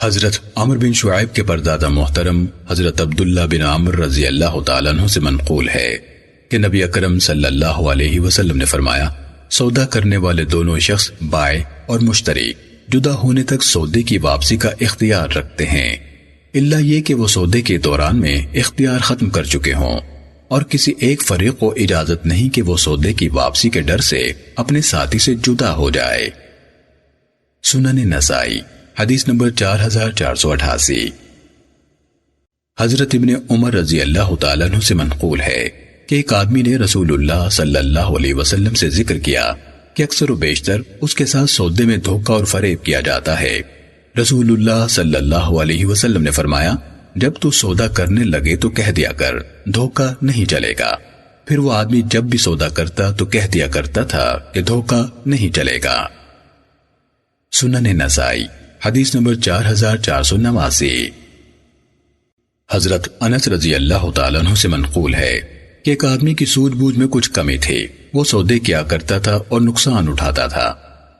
[SPEAKER 1] حضرت عمر بن شعیب کے پردادا محترم حضرت عبداللہ بن عمر رضی اللہ تعالیٰ عنہ سے منقول ہے کہ نبی اکرم صلی اللہ علیہ وسلم نے فرمایا سودا کرنے والے دونوں شخص بائع اور مشتری جدا ہونے تک سودے کی واپسی کا اختیار رکھتے ہیں الا یہ کہ وہ سودے کے دوران میں اختیار ختم کر چکے ہوں اور کسی ایک فریق کو اجازت نہیں کہ وہ سودے کی واپسی کے ڈر سے اپنے ساتھی سے جدا ہو جائے۔ سنن نسائی حدیث نمبر 4488۔ حضرت ابن عمر رضی اللہ تعالیٰ عنہ سے منقول ہے کہ ایک آدمی نے رسول اللہ صلی اللہ علیہ وسلم سے ذکر کیا کہ اکثر و بیشتر اس کے ساتھ سودے میں دھوکہ اور فریب کیا جاتا ہے۔ رسول اللہ صلی اللہ علیہ وسلم نے فرمایا جب تو سودا کرنے لگے تو کہہ دیا کر دھوکہ نہیں چلے گا۔ پھر وہ آدمی جب بھی سودا کرتا تو کہہ دیا کرتا تھا کہ دھوکہ نہیں چلے گا۔ سنن نسائی حدیث نمبر 4489۔ حضرت انس رضی اللہ تعالیٰ عنہ سے منقول ہے کہ ایک آدمی کی سوجھ بوجھ میں کچھ کمی تھی، وہ سودے کیا کرتا تھا اور نقصان اٹھاتا تھا۔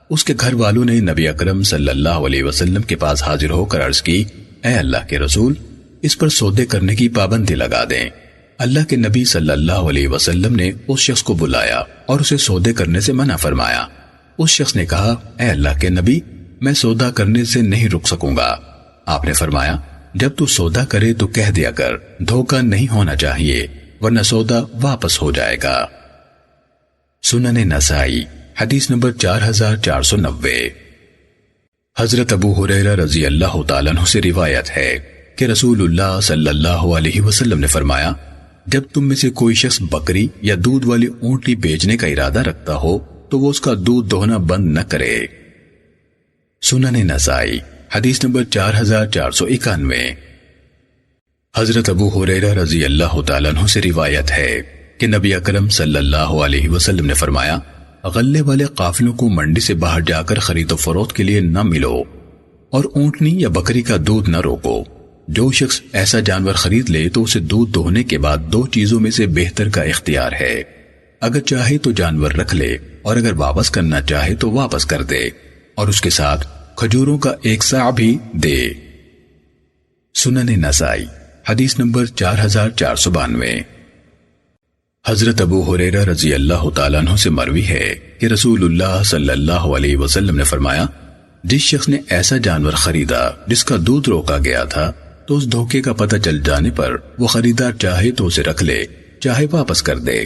[SPEAKER 1] اس کے گھر والوں نے نبی اکرم صلی اللہ علیہ وسلم کے پاس حاضر ہو کر عرض کی اے اللہ کے رسول اس پر سودے کرنے کی پابندی لگا دیں۔ اللہ کے نبی صلی اللہ علیہ وسلم نے اس شخص کو بلایا اور اسے سودے کرنے سے منع فرمایا۔ اس شخص نے کہا اے اللہ کے نبی میں سودا کرنے سے نہیں رک سکوں گا۔ آپ نے فرمایا جب تو سودا کرے تو کہہ دیا کر دھوکہ نہیں ہونا چاہیے ورنہ سودا واپس ہو جائے گا۔ سنن نسائی حدیث نمبر 4490۔ حضرت ابو ہریرہ رضی اللہ تعالیٰ عنہ سے روایت ہے کہ رسول اللہ صلی اللہ علیہ وسلم نے فرمایا جب تم میں سے کوئی شخص بکری یا دودھ والی اونٹنی بیچنے کا ارادہ رکھتا ہو تو وہ اس کا دودھ دوہنا بند نہ کرے۔ سنن نسائی حدیث نمبر 4491۔ حضرت ابو ہریرہ رضی اللہ تعالیٰ عنہ سے روایت ہے کہ نبی اکرم صلی اللہ علیہ وسلم نے فرمایا غلے والے قافلوں کو منڈی سے باہر جا کر خرید و فروخت کے لیے نہ ملو اور اونٹنی یا بکری کا دودھ نہ روکو۔ جو شخص ایسا جانور خرید لے تو اسے دودھ دوہنے کے بعد 2 چیزوں میں سے بہتر کا اختیار ہے، اگر چاہے تو جانور رکھ لے اور اگر واپس کرنا چاہے تو واپس کر دے اور اس کے ساتھ کھجوروں کا 1 صاع بھی دے۔ سنن نسائی حدیث نمبر 4492۔ حضرت ابو ہریرہ رضی اللہ تعالیٰ عنہ سے مروی ہے کہ رسول اللہ صلی اللہ علیہ وسلم نے فرمایا جس شخص نے ایسا جانور خریدا جس کا دودھ روکا گیا تھا تو اس دھوکے کا پتہ چل جانے پر وہ خریدار چاہے تو اسے رکھ لے چاہے واپس کر دے،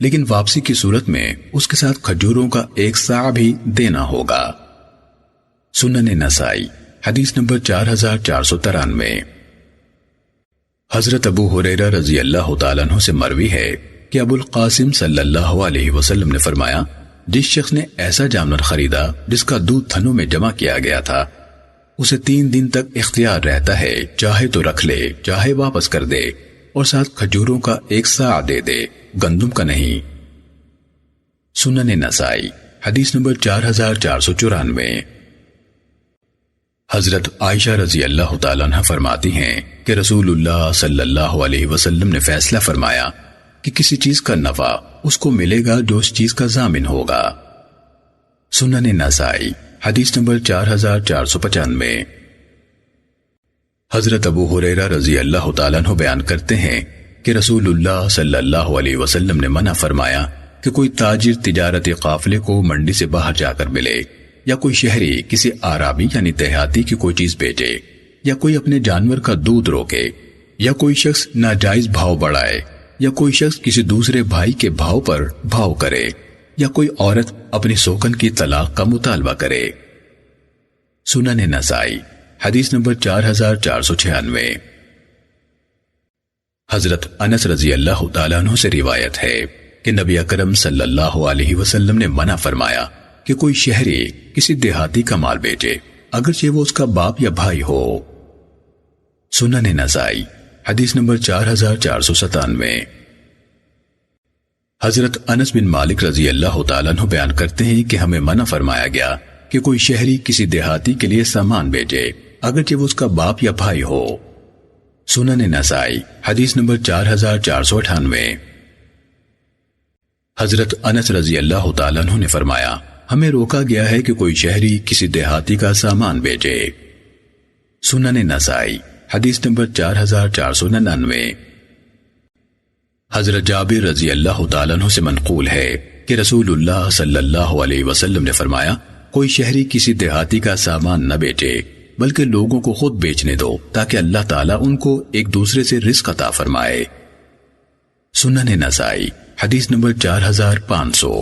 [SPEAKER 1] لیکن واپسی کی صورت میں اس کے ساتھ کھجوروں کا 1 صاع بھی دینا ہوگا۔ سنن نسائی حدیث نمبر 4493۔ حضرت ابو ہریرہ رضی اللہ تعالیٰ عنہ سے مروی ہے کہ ابو القاسم صلی اللہ علیہ وسلم نے فرمایا، جس شخص نے ایسا جانور خریدا جس کا دودھ تھنوں میں جمع کیا گیا تھا، اسے 3 دن تک اختیار رہتا ہے، چاہے تو رکھ لے چاہے واپس کر دے، اور ساتھ کھجوروں کا 1 صاع دے دے، گندم کا نہیں۔ سنن نسائی حدیث نمبر 4494۔ حضرت عائشہ رضی اللہ تعالیٰ عنہ فرماتی ہیں کہ رسول اللہ صلی اللہ علیہ وسلم نے فیصلہ فرمایا کہ کسی چیز کا نفع اس کو ملے گا جو اس چیز کا ضامن ہوگا۔ سنن نسائی حدیث نمبر 4495۔ حضرت ابو ہریرہ رضی اللہ تعالیٰ عنہ بیان کرتے ہیں کہ رسول اللہ صلی اللہ علیہ وسلم نے منع فرمایا کہ کوئی تاجر تجارت قافلے کو منڈی سے باہر جا کر ملے، یا کوئی شہری کسی آرابی یعنی دیہاتی کی کوئی چیز بیچے، یا کوئی اپنے جانور کا دودھ روکے، یا کوئی شخص ناجائز بھاؤ بڑھائے، یا کوئی شخص کسی دوسرے بھائی کے بھاؤ پر بھاؤ کرے، یا کوئی عورت اپنی سوکن کی طلاق کا مطالبہ کرے۔ سنن نسائی حدیث نمبر 4496۔ حضرت انس رضی اللہ تعالیٰ عنہ سے روایت ہے کہ نبی اکرم صلی اللہ علیہ وسلم نے منع فرمایا کہ کوئی شہری کسی دیہاتی کا مال بیچے، اگرچہ وہ اس کا باپ یا بھائی ہو۔ سنن نسائی حدیث نمبر 4497۔ حضرت انس بن مالک رضی اللہ تعالیٰ عنہ بیان کرتے ہیں کہ ہمیں منع فرمایا گیا کہ کوئی شہری کسی دیہاتی کے لیے سامان بیچے، اگرچہ وہ اس کا باپ یا بھائی ہو۔ سنن نسائی حدیث نمبر 4498۔ حضرت انس رضی اللہ تعالیٰ عنہ نے فرمایا، ہمیں روکا گیا ہے کہ کوئی شہری کسی دیہاتی کا سامان بیچے۔ سنن نسائی حدیث نمبر 4499۔ حضرت جابر رضی اللہ تعالیٰ عنہ سے منقول ہے کہ رسول اللہ صلی اللہ علیہ وسلم نے فرمایا، کوئی شہری کسی دیہاتی کا سامان نہ بیچے، بلکہ لوگوں کو خود بیچنے دو تاکہ اللہ تعالیٰ ان کو ایک دوسرے سے رزق عطا فرمائے۔ سنن نسائی حدیث نمبر 4500۔